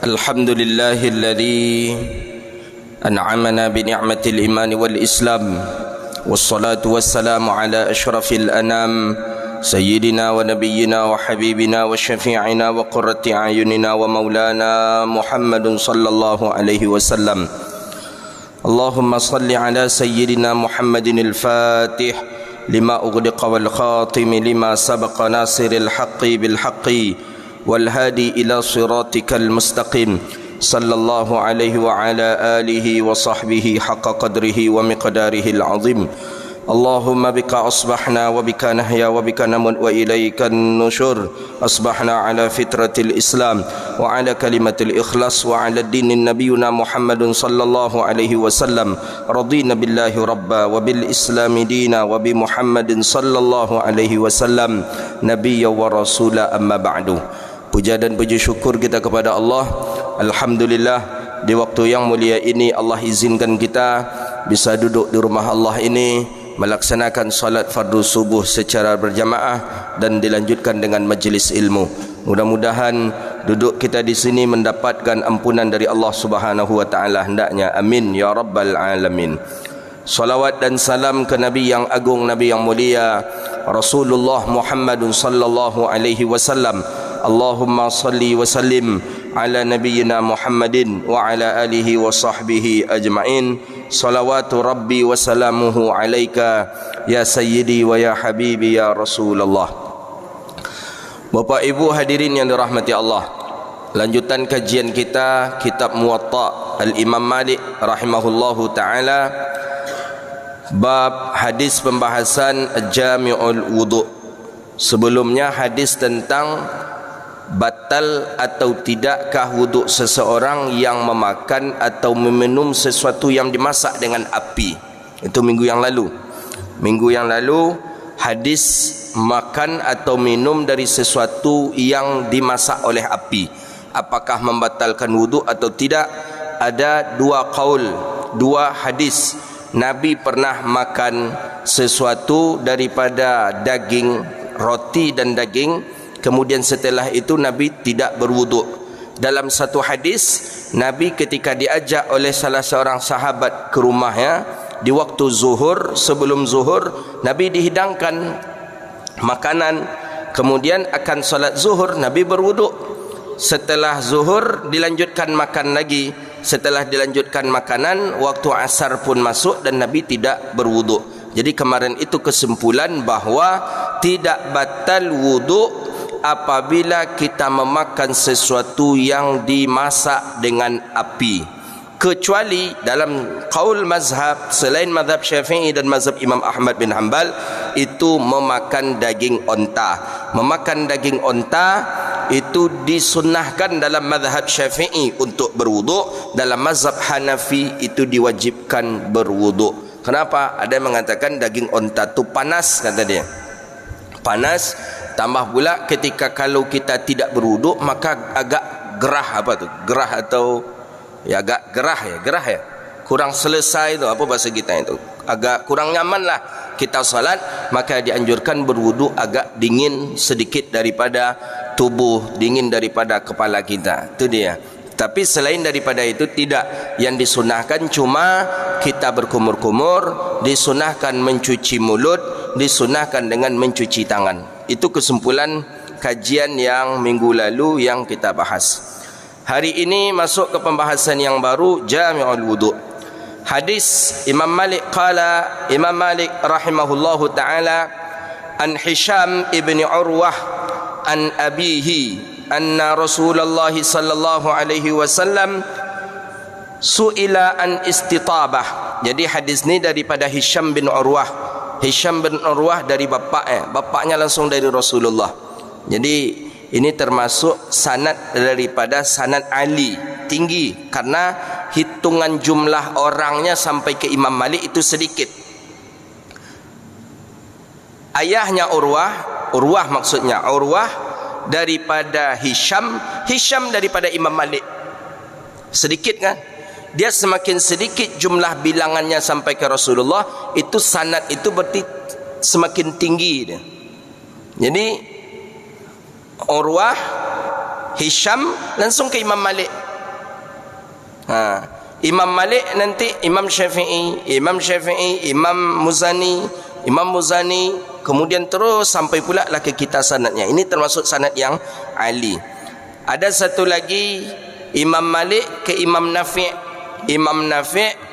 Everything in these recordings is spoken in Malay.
الحمد لله الذي أنعمنا بنعمة الإيمان والإسلام والصلاة والسلام على أشرف الأنام سيدنا ونبينا وحبيبنا وشفيعنا وقرة أعيننا ومولانا محمد صلى الله عليه وسلم. اللهم صل على سيدنا محمد الفاتح لما أغلق والخاتم لما سبق ناصر الحق بالحق والهادي إلى صراطك المستقيم صلى الله عليه وعلى آله وصحبه حق قدره ومقداره العظيم. اللهم بك أصبحنا وبك نحيا وبك نموت وإليك النشور. أصبحنا على فطرة الإسلام وعلى كلمة الإخلاص وعلى الدين نبينا محمد صلى الله عليه وسلم. رضينا بالله ربا وبالإسلام دينا وبمحمد صلى الله عليه وسلم نبيا ورسولا. أما بعد. Puja dan puji syukur kita kepada Allah. Alhamdulillah, di waktu yang mulia ini Allah izinkan kita bisa duduk di rumah Allah ini, melaksanakan salat fardu subuh secara berjamaah dan dilanjutkan dengan majlis ilmu. Mudah-mudahan duduk kita di sini mendapatkan ampunan dari Allah Subhanahu wa taala hendaknya. Amin ya rabbal alamin. Salawat dan salam ke Nabi yang agung, Nabi yang mulia, Rasulullah Muhammadun sallallahu alaihi wasallam. Allahumma salli wa sallim ala nabiyyina Muhammadin wa ala alihi wa sahbihi ajma'in. Salawatu rabbi wa salamuhu alaika ya sayyidi wa ya habibi ya Rasulullah. Bapak Ibu hadirin yang dirahmati Allah, lanjutan kajian kita kitab Muwatta Al-Imam Malik rahimahullahu ta'ala, bab hadis pembahasan Jami'ul Wudu'. Sebelumnya hadis tentang batal atau tidakkah wuduk seseorang yang memakan atau meminum sesuatu yang dimasak dengan api. Itu minggu yang lalu. Minggu yang lalu hadis makan atau minum dari sesuatu yang dimasak oleh api, apakah membatalkan wuduk atau tidak? Ada dua qaul, dua hadis. Nabi pernah makan sesuatu daripada daging, roti dan daging, kemudian setelah itu Nabi tidak berwuduk. Dalam satu hadis, Nabi ketika diajak oleh salah seorang sahabat ke rumahnya di waktu zuhur, sebelum zuhur Nabi dihidangkan makanan, kemudian akan solat zuhur Nabi berwuduk. Setelah zuhur dilanjutkan makan lagi. Setelah dilanjutkan makanan, waktu asar pun masuk dan Nabi tidak berwuduk. Jadi kemarin itu kesimpulan bahawa tidak batal wuduk apabila kita memakan sesuatu yang dimasak dengan api, kecuali dalam qaul mazhab selain mazhab Syafi'i dan mazhab Imam Ahmad bin Hanbal, itu memakan daging onta. Memakan daging onta itu disunnahkan dalam mazhab Syafi'i untuk berwuduk. Dalam mazhab Hanafi itu diwajibkan berwuduk. Kenapa? Ada yang mengatakan daging onta itu panas, kata dia. Panas, tambah pula ketika kalau kita tidak berwuduk maka agak gerah, apa tu? Gerah atau ya agak gerah ya. Kurang selesai tu, apa bahasa kita itu? Agak kurang nyaman lah kita salat, maka dianjurkan berwuduk agak dingin sedikit daripada tubuh, dingin daripada kepala kita. Itu dia. Tapi selain daripada itu tidak. Yang disunahkan cuma kita berkumur-kumur, disunahkan mencuci mulut, disunahkan dengan mencuci tangan. Itu kesimpulan kajian yang minggu lalu yang kita bahas. Hari ini masuk ke pembahasan yang baru, Jami'ul Wudu'. Hadis Imam Malik qala, Imam Malik rahimahullahu ta'ala, an Hisham ibn Urwah an abihi anna Rasulullah sallallahu alaihi wasallam su'ila an istitabah. Jadi hadis ni daripada Hisham bin Urwah. Hisham bin Urwah dari bapaknya langsung dari Rasulullah. Jadi ini termasuk sanad daripada sanad Ali, tinggi, karena hitungan jumlah orangnya sampai ke Imam Malik itu sedikit. Ayahnya Urwah maksudnya Urwah daripada Hisham, Hisham daripada Imam Malik. Sedikit kan? Dia semakin sedikit jumlah bilangannya sampai ke Rasulullah, itu sanad itu berarti semakin tinggi dia. Jadi Urwah, Hisham, langsung ke Imam Malik. Imam Malik nanti Imam Syafi'i, Imam Muzani, kemudian terus sampai pula lah ke kita sanadnya. Ini termasuk sanad yang ali. Ada satu lagi, Imam Malik ke Imam Nafi', Imam Nafi'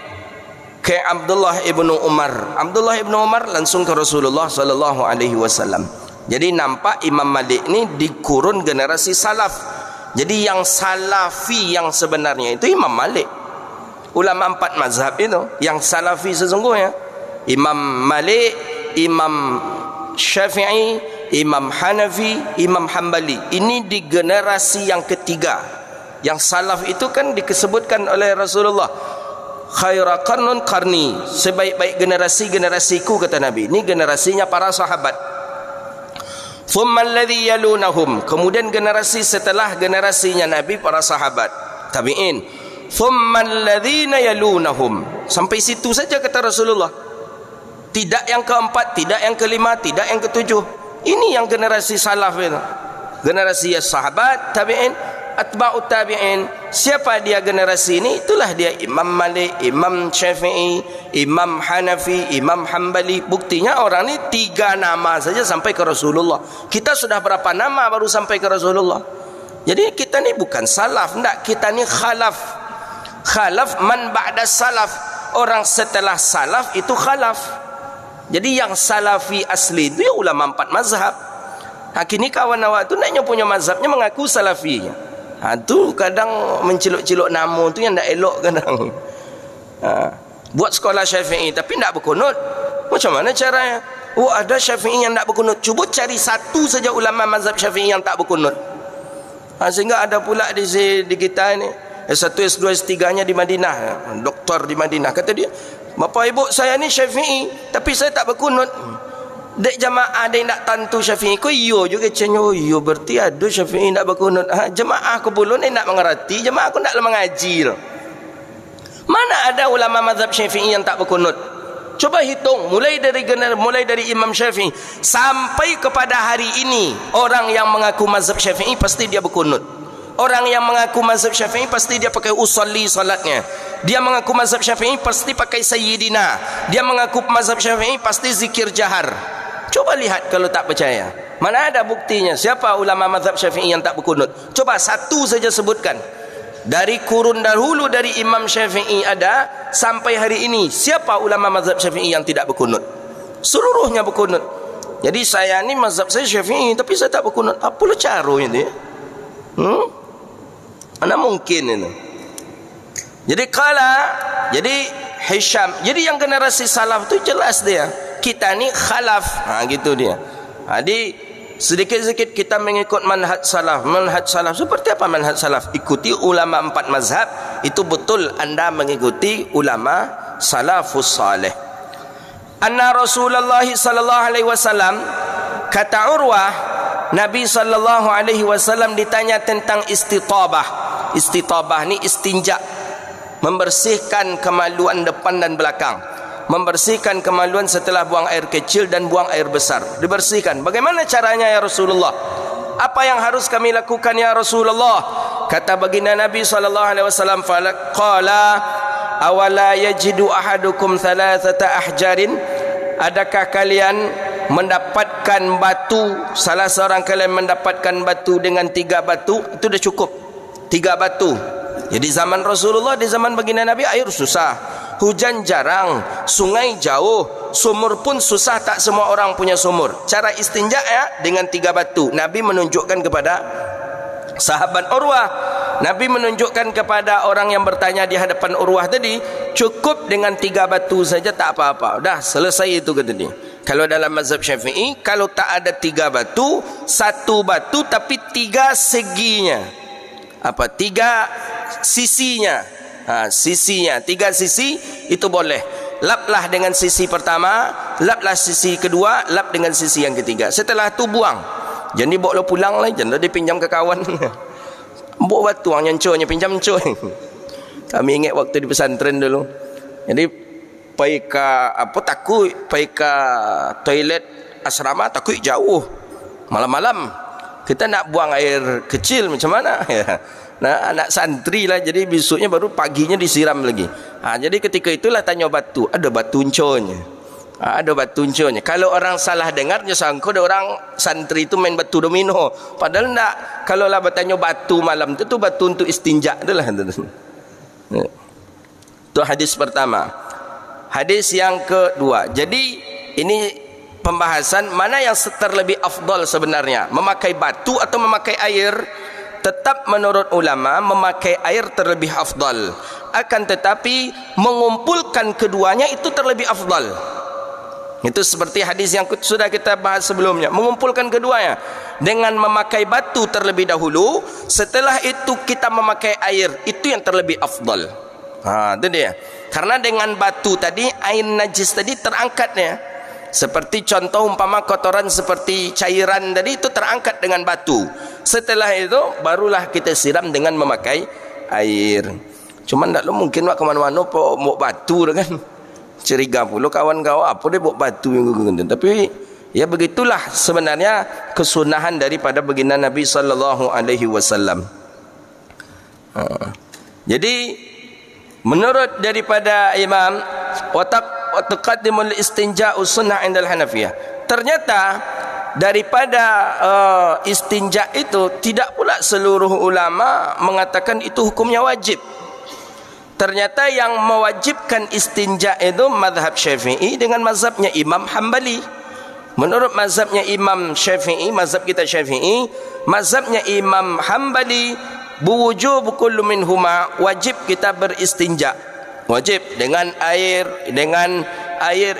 ke Abdullah ibnu Umar, Abdullah ibnu Umar langsung ke Rasulullah sallallahu alaihi wasallam. Jadi nampak Imam Malik ni di kurun generasi salaf. Jadi yang salafi yang sebenarnya itu Imam Malik. Ulama 4 mazhab itu yang salafi sesungguhnya Imam Malik, Imam Syafi'i, Imam Hanafi, Imam Hanbali. Ini di generasi yang ketiga. Yang salaf itu kan disebutkan oleh Rasulullah, khaira qarnun qarni, sebaik-baik generasi-generasiku kata Nabi. Ini generasinya para sahabat. Thumma alladhi yalunahum, kemudian generasi setelah generasinya Nabi para sahabat tabi'in. Thumma alladhina yalunahum, sampai situ saja kata Rasulullah. Tidak yang keempat, tidak yang kelima, tidak yang ketujuh. Ini yang generasi salaf itu. Generasi sahabat, tabi'in, atba'ut tabi'in. Siapa dia generasi ini? Itulah dia Imam Malik, Imam Syafi'i, Imam Hanafi, Imam Hanbali. Buktinya orang ini 3 nama saja sampai ke Rasulullah. Kita sudah berapa nama baru sampai ke Rasulullah? Jadi kita ni bukan salaf, enggak, kita ni khalaf. Khalaf man ba'da salaf, orang setelah salaf itu khalaf. Jadi yang salafi asli itu ya ulama 4 mazhab. Kini kawan awak tu naknya punya mazhabnya mengaku salafi. Tu kadang menciluk-ciluk nama tu yang tak elok kadang. Buat sekolah Syafi'i tapi tak berkunut. Macam mana caranya? Oh, ada Syafi'i yang tak berkunut. Cuba cari satu saja ulama mazhab Syafi'i yang tak berkunut. Sehingga ada pula di kita ni S1, S2, S3-nya di Madinah, doktor di Madinah. Kata dia, bapa ibu saya ni Syafi'i tapi saya tak berkunut. Dek jamaah dia nak tantu Syafi'i. Kau iyo juga cenyo. Oh iyo berarti ada Syafi'i nak berkunut. Jemaah aku belum nak mengerti. Jemaah aku nak mengaji. Mana ada ulama mazhab Syafi'i yang tak berkunut? Coba hitung mulai dari Imam Syafi'i sampai kepada hari ini, orang yang mengaku mazhab Syafi'i pasti dia berkunut. Orang yang mengaku mazhab Syafi'i pasti dia pakai usolli salatnya. Dia mengaku mazhab Syafi'i pasti pakai sayyidina. Dia mengaku mazhab Syafi'i pasti zikir jahar. Coba lihat kalau tak percaya. Mana ada buktinya? Siapa ulama mazhab Syafi'i yang tak berkunut? Coba satu saja sebutkan. Dari kurun dahulu dari Imam Syafi'i ada sampai hari ini, siapa ulama mazhab Syafi'i yang tidak berkunut? Seluruhnya berkunut. Jadi saya ni mazhab saya Syafi'i tapi saya tak berkunut. Apa lu caranya dia? Mana mungkin itu? Jadi jadi Hisham. Jadi yang generasi salaf tu jelas dia. Kita ni khalaf. Gitu dia. Jadi sedikit-sedikit kita mengikut manhaj salaf. Manhaj salaf seperti apa manhaj salaf? Ikuti ulama 4 mazhab. Itu betul anda mengikuti ulama salafus salih. Anna Rasulullah sallallahu alaihi wasallam, kata Urwah, Nabi sallallahu alaihi wasallam ditanya tentang istitabah. Istitabah ni istinja, membersihkan kemaluan depan dan belakang. Membersihkan kemaluan setelah buang air kecil dan buang air besar. Dibersihkan. Bagaimana caranya ya Rasulullah? Apa yang harus kami lakukan ya Rasulullah? Kata baginda Nabi sallallahu alaihi wasallam, qala awala yajidu ahadukum thalathata ahjarin? Adakah kalian mendapatkan batu, salah seorang kalian mendapatkan batu dengan 3 batu? Itu dah cukup. 3 batu. Jadi zaman Rasulullah, di zaman baginda Nabi air susah, hujan jarang, sungai jauh, sumur pun susah, tak semua orang punya sumur. Cara istinja ya dengan 3 batu. Nabi menunjukkan kepada sahabat Urwah, Nabi menunjukkan kepada orang yang bertanya di hadapan Urwah tadi, cukup dengan 3 batu saja tak apa-apa. Dah selesai itu kata dia. Kalau dalam mazhab Syafi'i, kalau tak ada 3 batu, 1 batu tapi 3 seginya. 3 sisinya. Sisinya 3 sisi itu boleh. Laplah dengan sisi pertama, laplah sisi kedua, lap dengan sisi yang ketiga. Setelah itu buang. Jadi bawa lo pulang lah, jangan dipinjam ke kawan. Bawa batu yang nyancurnya pinjam cuy. Kami ingat waktu di pesantren dulu. Jadi pergi ke toilet asrama takut jauh. Malam-malam kita nak buang air kecil macam mana? Nah, anak santri lah, jadi besoknya baru paginya disiram lagi. Jadi ketika itulah tanya batu, ada batu unconya. Ada batu unconya. Kalau orang salah dengar, dia sangka ada orang santri itu main batu domino. Padahal enggak. Kalau lah bertanya batu malam itu batu untuk istinja itulah. Itu hadis pertama. Hadis yang kedua. Jadi ini pembahasan mana yang terlebih afdal sebenarnya, memakai batu atau memakai air. Tetap menurut ulama memakai air terlebih afdal, akan tetapi mengumpulkan keduanya itu terlebih afdal. Itu seperti hadis yang sudah kita bahas sebelumnya, mengumpulkan keduanya dengan memakai batu terlebih dahulu, setelah itu kita memakai air, itu yang terlebih afdal. Itu dia. Karena dengan batu tadi, air najis tadi terangkatnya. Seperti contoh umpama kotoran seperti cairan tadi itu terangkat dengan batu. Setelah itu barulah kita siram dengan memakai air. Cuma tak mungkin wak kemana-mana bawa batu kan. Curiga pula kawan-kawan apa dia bawa batu yang gugur. Tapi ya begitulah sebenarnya kesunahan daripada baginda Nabi sallallahu alaihi wasallam. Jadi menurut daripada Imam Taqaddimul istinja'u sunnah indal Hanafiyah. Ternyata daripada istinja itu tidak pula seluruh ulama mengatakan itu hukumnya wajib. Ternyata yang mewajibkan istinja itu mazhab Syafi'i dengan mazhabnya Imam Hambali. Menurut mazhabnya Imam Syafi'i, mazhab kita Syafi'i, mazhabnya Imam Hambali, buwujub kullu minhuma, wajib kita beristinja. Wajib dengan air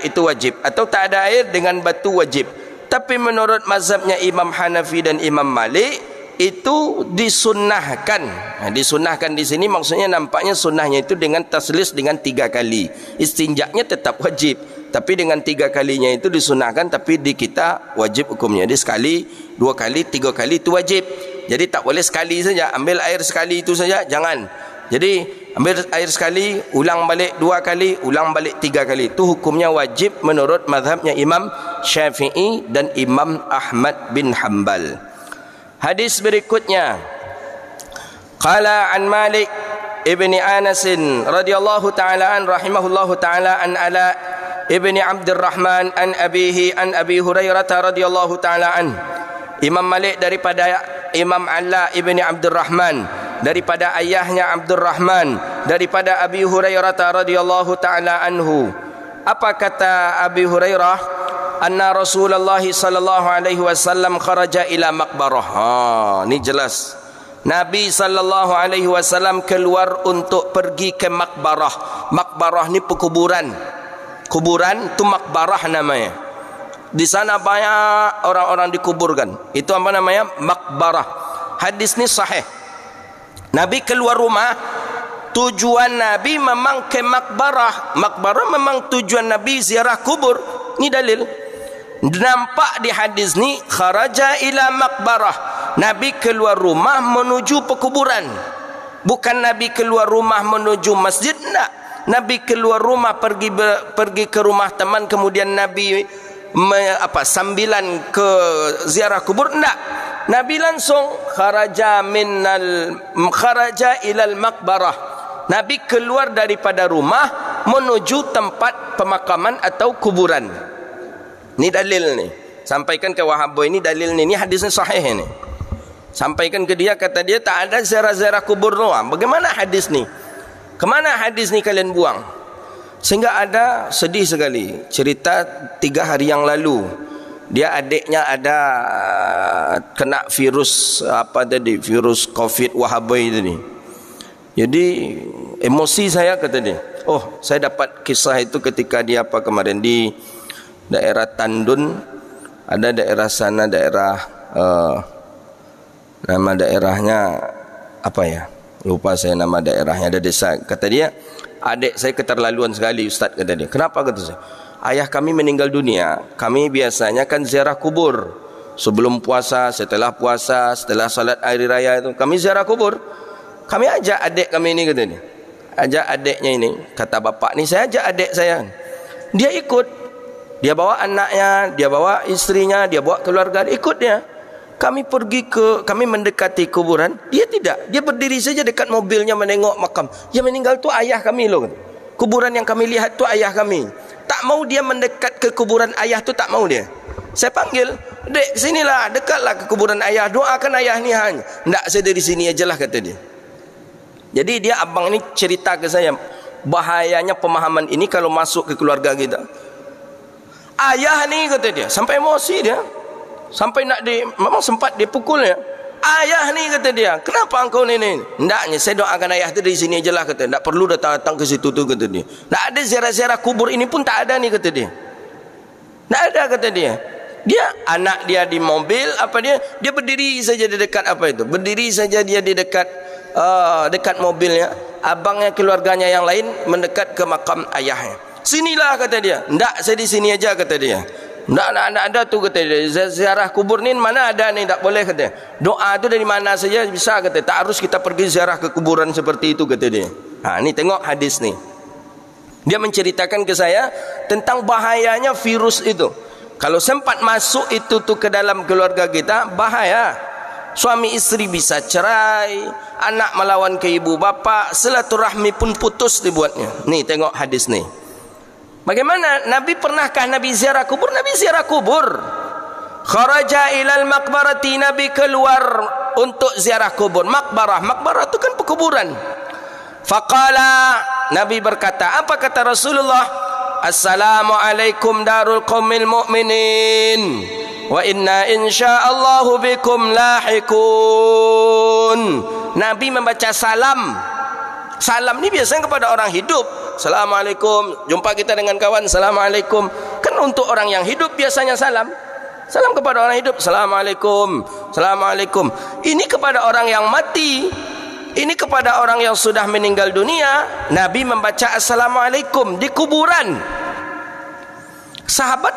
itu wajib, atau tak ada air dengan batu wajib. Tapi menurut mazhabnya Imam Hanafi dan Imam Malik itu disunnahkan. Disunnahkan di sini maksudnya nampaknya sunnahnya itu dengan taslis dengan 3 kali. Istinjaknya tetap wajib, tapi dengan 3 kalinya itu disunnahkan, tapi di kita wajib hukumnya. Jadi sekali, 2 kali, 3 kali itu wajib. Jadi tak boleh sekali saja, ambil air sekali itu saja, jangan. Jadi ambil air sekali, ulang balik 2 kali, ulang balik 3 kali. Itu hukumnya wajib menurut mazhabnya Imam Syafi'i dan Imam Ahmad bin Hanbal. Hadis berikutnya, qala an Malik ibni Anas radhiyallahu ta'ala an rahimahullahu ta'ala an Ala ibni Abdurrahman an abihi an Abi Hurairah radhiyallahu ta'ala an. Imam Malik daripada Imam Ala ibni Abdurrahman, daripada ayahnya Abdurrahman, daripada Abi Hurairah radhiyallahu taala anhu. Apa kata Abi Hurairah? Anna Rasulullah sallallahu alaihi wasallam kharaja ila maqbarah. Ini jelas. Nabi sallallahu alaihi wasallam keluar untuk pergi ke maqbarah. Maqbarah ni pekuburan. Kuburan tu maqbarah namanya. Di sana banyak orang-orang dikuburkan. Itu apa namanya? Maqbarah. Hadis ni sahih. Nabi keluar rumah, tujuan Nabi memang ke makbarah. Makbarah memang tujuan Nabi ziarah kubur. Ini dalil. Nampak di hadis ni, kharaja ila makbarah. Nabi keluar rumah menuju pekuburan. Bukan Nabi keluar rumah menuju masjid, enggak. Nabi keluar rumah pergi ke rumah teman, kemudian Nabi sambilan ke ziarah kubur, enggak. Nabi langsung kharaja ilal maqbarah. Nabi keluar daripada rumah menuju tempat pemakaman atau kuburan. Ini dalil ni. Sampaikan ke Wahabi ini dalil ni. Ini hadisnya sahih ni. Sampaikan ke dia, kata dia tak ada ziarah-ziarah kubur doang. Bagaimana hadis ni? Kemana hadis ni kalian buang? Sehingga ada sedih sekali cerita 3 hari yang lalu. Dia adiknya ada kena virus virus COVID Wahabi tadi. Jadi emosi saya, kata dia. Oh, saya dapat kisah itu ketika dia kemarin di daerah Tandun, ada daerah sana, daerah nama daerahnya apa ya? Lupa saya nama daerahnya, ada desa. Kata dia, adik saya keterlaluan sekali, Ustaz, kata dia. Kenapa, kata saya? Ayah kami meninggal dunia, kami biasanya kan ziarah kubur. Sebelum puasa, setelah puasa, setelah salat hari raya itu, kami ziarah kubur. Kami ajak adik kami ini, kata dia. Ajak adiknya ini, kata bapak ni, saya ajak adik saya. Dia ikut. Dia bawa anaknya, dia bawa istrinya, dia bawa keluarga, ikut dia. kami mendekati kuburan, dia tidak. Dia berdiri saja dekat mobilnya menengok makam. Yang meninggal tu ayah kami loh. Kuburan yang kami lihat tu ayah kami. Tak mau dia mendekat ke kuburan ayah tu, tak mau dia. Saya panggil, dek sinilah, dekatlah ke kuburan ayah, doakan ayah ni hanya. Tak, saya dari sini ajalah, kata dia. Jadi dia, abang ini cerita ke saya, bahayanya pemahaman ini kalau masuk ke keluarga kita. Ayah ni, kata dia, sampai emosi dia, sampai nak memang sempat dia pukulnya. Ayah ni, kata dia, kenapa engkau ni? Ndaknya, saya doakan ayah tu dari sini ajalah, kata. Tak perlu datang ke situ tu, kata dia. Tak ada ziarah-ziarah kubur ini pun tak ada ni, kata dia. Tak ada, kata dia. Dia, anak dia di mobil, dia berdiri saja di dekat berdiri saja dia di dekat dekat mobilnya. Abangnya, keluarganya yang lain mendekat ke makam ayahnya. Sinilah, kata dia. Ndak, saya di sini aja, kata dia. Ndak ada tu, kata dia. Ziarah kubur ni mana ada ni, tak boleh, kata dia. Doa tu dari mana saja bisa, kata. Tak harus kita pergi ziarah ke kuburan seperti itu, kata dia. Ni tengok hadis ni. Dia menceritakan ke saya tentang bahayanya virus itu. Kalau sempat masuk itu tu ke dalam keluarga kita, bahaya. Suami istri bisa cerai, anak melawan ke ibu bapa, silaturahmi pun putus dibuatnya. Nih, tengok hadis nih. Bagaimana? Pernahkah Nabi ziarah kubur? Nabi ziarah kubur. Kharaja ilal maqbarati, Nabi keluar untuk ziarah kubur. Maqbarah itu kan pekuburan. Faqala, Nabi berkata, apa kata Rasulullah? Assalamualaikum darul qaumil mu'minin, wa inna insyaallahu bikum lahikun. Nabi membaca salam. Salam ni biasanya kepada orang hidup. Assalamualaikum, jumpa kita dengan kawan, Assalamualaikum. Kan untuk orang yang hidup biasanya salam. Salam kepada orang hidup, Assalamualaikum, Assalamualaikum. Ini kepada orang yang mati, ini kepada orang yang sudah meninggal dunia, Nabi membaca Assalamualaikum di kuburan. Sahabat,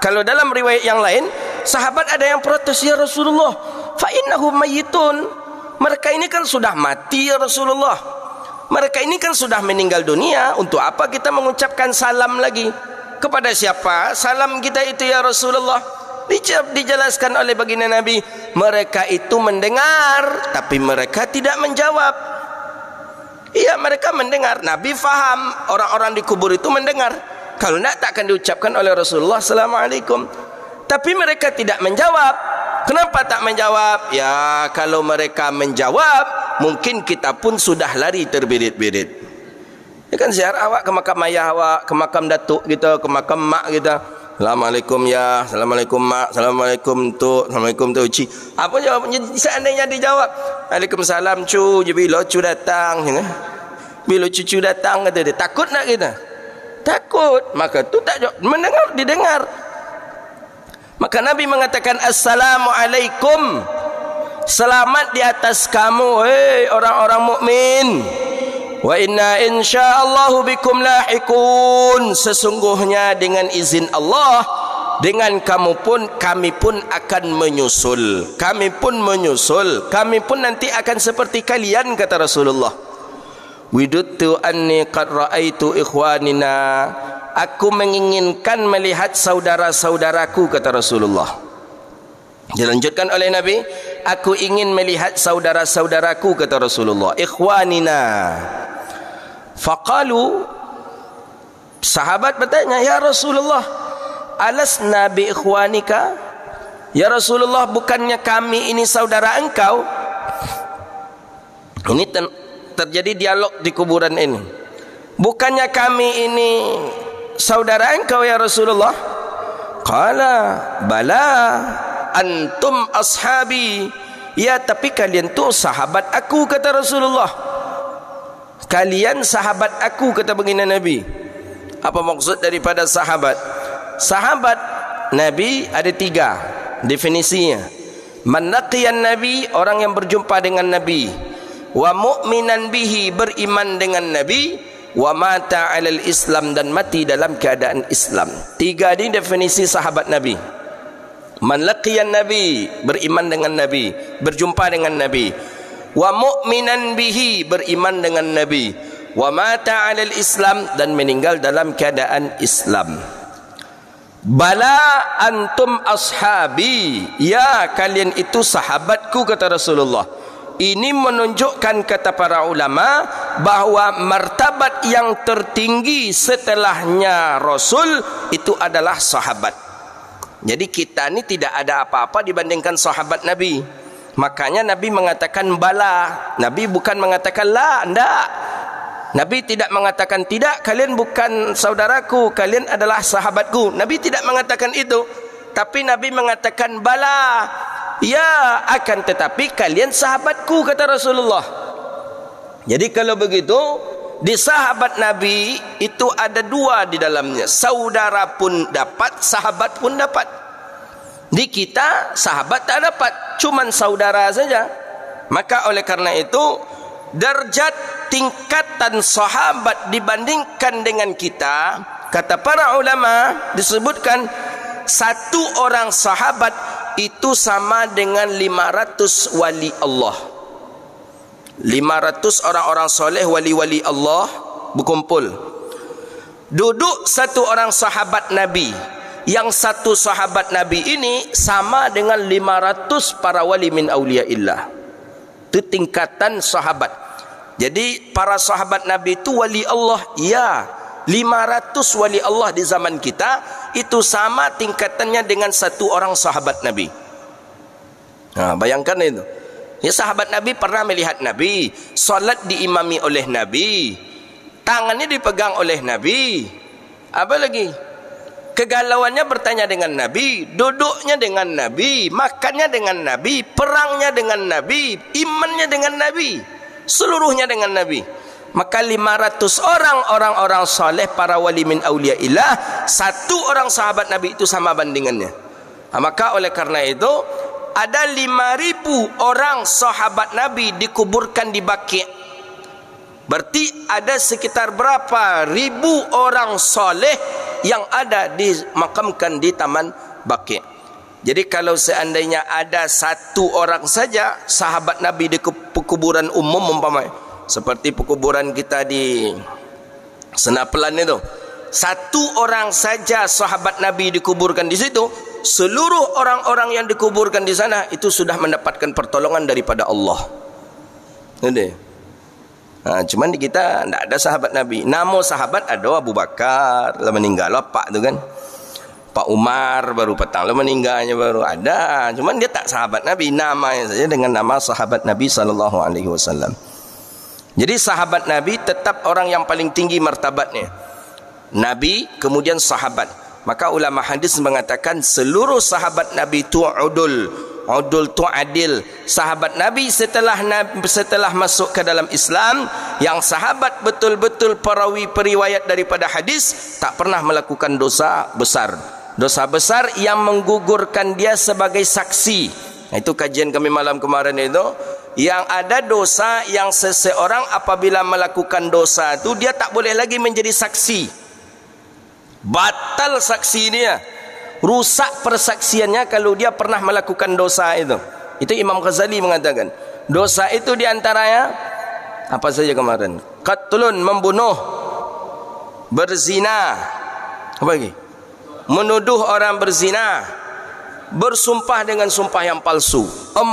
kalau dalam riwayat yang lain, sahabat ada yang protes, ya Rasulullah, fa innahum mayyitun. Mereka ini kan sudah mati, ya Rasulullah. Mereka ini kan sudah meninggal dunia. Untuk apa kita mengucapkan salam lagi? Kepada siapa salam kita itu, ya Rasulullah? Dijelaskan oleh baginda Nabi, mereka itu mendengar, tapi mereka tidak menjawab. Iya, mereka mendengar. Nabi faham orang-orang di kubur itu mendengar. Kalau tidak, takkan diucapkan oleh Rasulullah Assalamualaikum. Tapi mereka tidak menjawab. Kenapa tak menjawab? Ya, kalau mereka menjawab, mungkin kita pun sudah lari terbirit-birit. Ya kan, ziarah awak ke makam ayah awak, ke makam datuk kita, ke makam mak kita. Assalamualaikum ya, Assalamualaikum mak, Assalamualaikum tuk, Assalamualaikum tuk uci. Apa jawabnya? Seandainya dijawab, Waalaikumsalam cu, je bila cu datang, ya? Bila cucu datang, kata dia, takut nak kita? Takut. Maka tu tak jawab, mendengar, didengar. Maka Nabi mengatakan Assalamualaikum, selamat di atas kamu, hei orang-orang mukmin. Wa inna insyaallahu bikum lahikun, sesungguhnya dengan izin Allah, dengan kamu pun, kami pun akan menyusul. Kami pun menyusul, kami pun nanti akan seperti kalian, kata Rasulullah. Widuttu anni qad ra'aitu ikhwanina, aku menginginkan melihat saudara-saudaraku, kata Rasulullah. Dilanjutkan oleh Nabi, aku ingin melihat saudara-saudaraku, kata Rasulullah. Ikhwanina. Faqalu, sahabat bertanya, ya Rasulullah, alasna bi ikhwanika? Ya Rasulullah, bukannya kami ini saudara engkau? Ini terjadi dialog di kuburan ini. Bukannya kami ini saudara engkau, ya Rasulullah? Qala bala antum ashabi. Ya, tapi kalian tu sahabat aku, kata Rasulullah. Kalian sahabat aku, kata baginda Nabi. Apa maksud daripada sahabat? Sahabat Nabi ada 3 definisinya. Man laqiyan Nabi, orang yang berjumpa dengan Nabi. Wa mu'minan bihi, beriman dengan Nabi. Wa mata 'alal Islam, dan mati dalam keadaan Islam. 3 ini definisi sahabat Nabi. Man laqiyan Nabi, beriman dengan Nabi, berjumpa dengan Nabi. Wa mu'minan bihi, beriman dengan Nabi. Wa mata 'alal Islam, dan meninggal dalam keadaan Islam. Bala antum ashabi, ya kalian itu sahabatku, kata Rasulullah. Ini menunjukkan, kata para ulama, bahawa martabat yang tertinggi setelahnya Rasul itu adalah sahabat. Jadi kita ni tidak ada apa-apa dibandingkan sahabat Nabi. Makanya Nabi mengatakan bala. Nabi bukan mengatakan la, enggak. Nabi tidak mengatakan tidak, kalian bukan saudaraku, kalian adalah sahabatku. Nabi tidak mengatakan itu. Tapi Nabi mengatakan bala, ya, akan tetapi kalian sahabatku, kata Rasulullah. Jadi kalau begitu, di sahabat Nabi itu ada dua di dalamnya. Saudara pun dapat, sahabat pun dapat. Di kita sahabat tak dapat, cuman saudara saja. Maka oleh karena itu, derajat tingkatan sahabat dibandingkan dengan kita, kata para ulama, disebutkan satu orang sahabat itu sama dengan 500 wali Allah. 500 orang-orang soleh, wali-wali Allah berkumpul. Duduk satu orang sahabat Nabi. Yang satu sahabat Nabi ini sama dengan 500 para wali min awliyaillah. Itu tingkatan sahabat. Jadi para sahabat Nabi itu wali Allah, ya. 500 wali Allah di zaman kita itu sama tingkatannya dengan satu orang sahabat Nabi. Bayangkan itu. Ya, sahabat Nabi pernah melihat Nabi, solat diimami oleh Nabi, tangannya dipegang oleh Nabi. Apa lagi? Kegalauannya bertanya dengan Nabi, duduknya dengan Nabi, makannya dengan Nabi, perangnya dengan Nabi, imannya dengan Nabi, seluruhnya dengan Nabi. Maka 500 orang soleh, para wali min awliyaillah, satu orang sahabat Nabi itu sama bandingannya. Maka oleh karena itu, ada 5.000 orang sahabat Nabi dikuburkan di Baqi'. Berarti ada sekitar berapa ribu orang soleh yang ada dimakamkan di Taman Baqi'. Jadi kalau seandainya ada satu orang saja sahabat Nabi di kuburan umum umpamanya, seperti kuburan kita di Senapelan itu, satu orang saja sahabat Nabi dikuburkan di situ, seluruh orang-orang yang dikuburkan di sana itu sudah mendapatkan pertolongan daripada Allah. Ini. Cuman di kita tidak ada sahabat Nabi. Nama sahabat ada Abu Bakar, lah meninggal Pak tu kan. Pak Umar baru petang lah meninggalnya baru ada. Cuman dia tak sahabat Nabi, namanya saja dengan nama sahabat Nabi SAW. Jadi sahabat Nabi tetap orang yang paling tinggi martabatnya. Nabi kemudian sahabat. Maka ulama hadis mengatakan seluruh sahabat Nabi itu udul tu adil. Sahabat Nabi setelah masuk ke dalam Islam, yang sahabat betul-betul perawi periwayat daripada hadis, tak pernah melakukan dosa besar. Dosa besar yang menggugurkan dia sebagai saksi. Itu kajian kami malam kemarin itu. Yang ada dosa yang seseorang apabila melakukan dosa itu dia tak boleh lagi menjadi saksi. Batal saksi dia, rusak persaksiannya kalau dia pernah melakukan dosa itu. Itu Imam Ghazali mengatakan dosa itu diantaranya apa saja kemarin? Qatlun, membunuh, berzina, apa lagi? Menuduh orang berzina, bersumpah dengan sumpah yang palsu. 4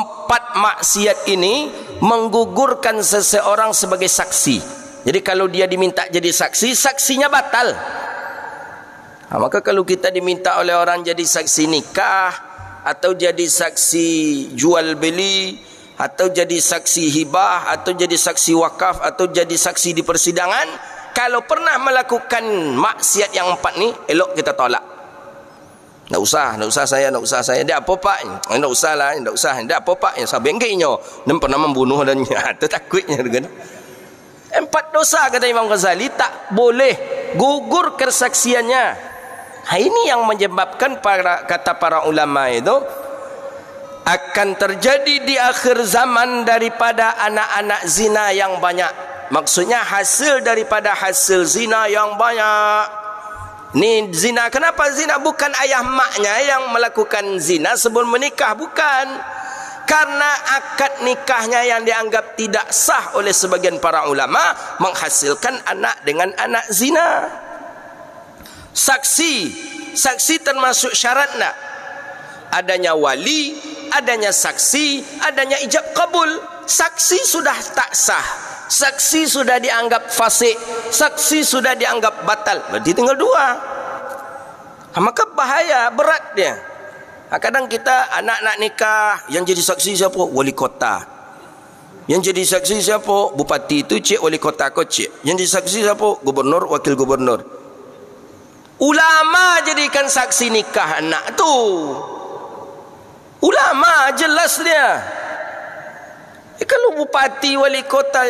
maksiat ini menggugurkan seseorang sebagai saksi. Jadi kalau dia diminta jadi saksi, saksinya batal. Maka kalau kita diminta oleh orang jadi saksi nikah, atau jadi saksi jual beli, atau jadi saksi hibah, atau jadi saksi wakaf, atau jadi saksi di persidangan, kalau pernah melakukan maksiat yang 4 ni, elok kita tolak. Tak usah saya. Dia apa pak? Tak usah lah, tak usah. Dia apa pak? Yang sabar kayaknya. Dia pernah membunuh dan itu takutnya kan. 4 dosa kata Imam Ghazali tak boleh gugur kesaksiannya. Ini yang menyebabkan kata para ulama itu akan terjadi di akhir zaman daripada anak-anak zina yang banyak. Maksudnya hasil daripada hasil zina yang banyak. Ni zina, kenapa zina? Bukan ayah maknya yang melakukan zina sebelum menikah, bukan. Karena akad nikahnya yang dianggap tidak sah oleh sebagian para ulama menghasilkan anak dengan anak zina. Saksi Saksi termasuk syarat tak? Adanya wali, adanya saksi, adanya ijab kabul. Saksi sudah tak sah, saksi sudah dianggap fasik, saksi sudah dianggap batal, berarti tinggal dua. Maka bahaya, berat dia. Kadang kita anak nak nikah, yang jadi saksi siapa? Wali kota. Yang jadi saksi siapa? Bupati itu cik, wali kota ko cik. Yang jadi saksi siapa? Gubernur, wakil gubernur. Ulama jadikan saksi nikah anak tu. Ulama jelas dia. Kalau bupati, wali kota,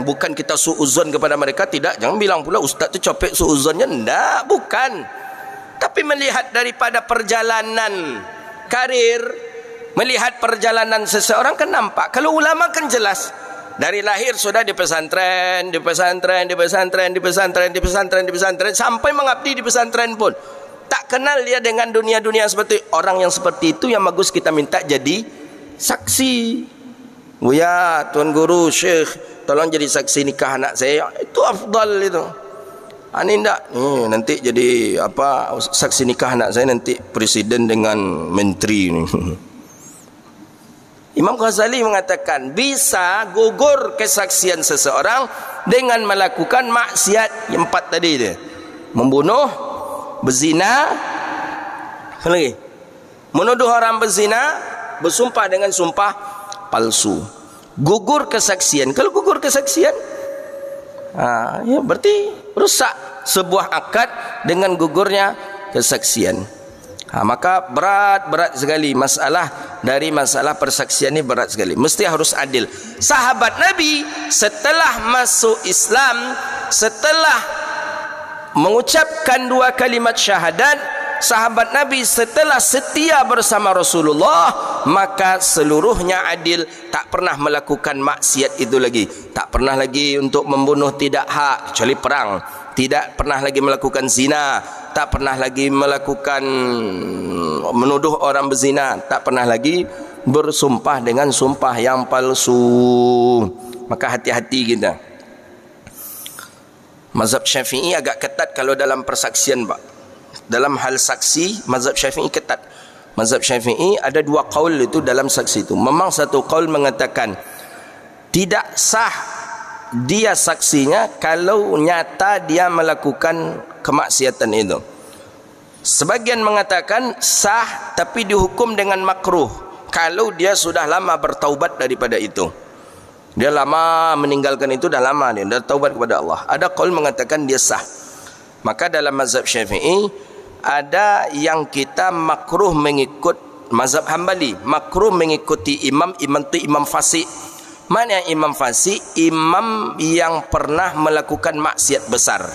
bukan kita suuzon kepada mereka, tidak. Jangan bilang pula ustaz tu copek suuzonnya. Tidak, bukan. Tapi melihat daripada perjalanan karir, melihat perjalanan seseorang kan nampak. Kalau ulama kan jelas. Dari lahir sudah di pesantren, di pesantren, di pesantren, di pesantren, di pesantren, di pesantren, sampai mengabdi di pesantren pun. Tak kenal dia dengan dunia-dunia seperti orang yang seperti itu. Yang bagus kita minta jadi saksi. Ya Tuan Guru, Syekh, tolong jadi saksi nikah anak saya. Itu afdal itu. Ini enggak, nanti jadi apa, saksi nikah anak saya nanti presiden dengan menteri ni. Imam Ghazali mengatakan bisa gugur kesaksian seseorang dengan melakukan maksiat yang 4 tadi dia. Membunuh, berzina, apa lagi? Menuduh orang berzina, bersumpah dengan sumpah palsu. Gugur kesaksian. Kalau gugur kesaksian, ya berarti rusak sebuah akad dengan gugurnya kesaksian. Maka berat sekali masalah dari masalah persaksian ini, berat sekali. Mesti harus adil. Sahabat Nabi setelah masuk Islam, setelah mengucapkan 2 kalimat syahadat, sahabat Nabi setelah setia bersama Rasulullah, maka seluruhnya adil, tak pernah melakukan maksiat itu lagi. Tak pernah lagi untuk membunuh tidak hak kecuali perang. Tidak pernah lagi melakukan zina, tak pernah lagi melakukan menuduh orang berzina, tak pernah lagi bersumpah dengan sumpah yang palsu. Maka hati-hati kita. Mazhab Syafi'i agak ketat kalau dalam persaksian, Pak. Dalam hal saksi, mazhab Syafi'i ketat. Mazhab Syafi'i ada 2 qaul itu dalam saksi itu. Memang satu qaul mengatakan tidak sah dia saksinya kalau nyata dia melakukan kemaksiatan itu. Sebagian mengatakan sah tapi dihukum dengan makruh kalau dia sudah lama bertaubat daripada itu. Dia lama meninggalkan itu, dah lama dia dah taubat kepada Allah. Ada qaul mengatakan dia sah. Maka dalam mazhab Syafi'i ada yang kita makruh mengikut mazhab Hambali, makruh mengikuti imam tu imam fasik. Mana yang imam fasik? Imam yang pernah melakukan maksiat besar.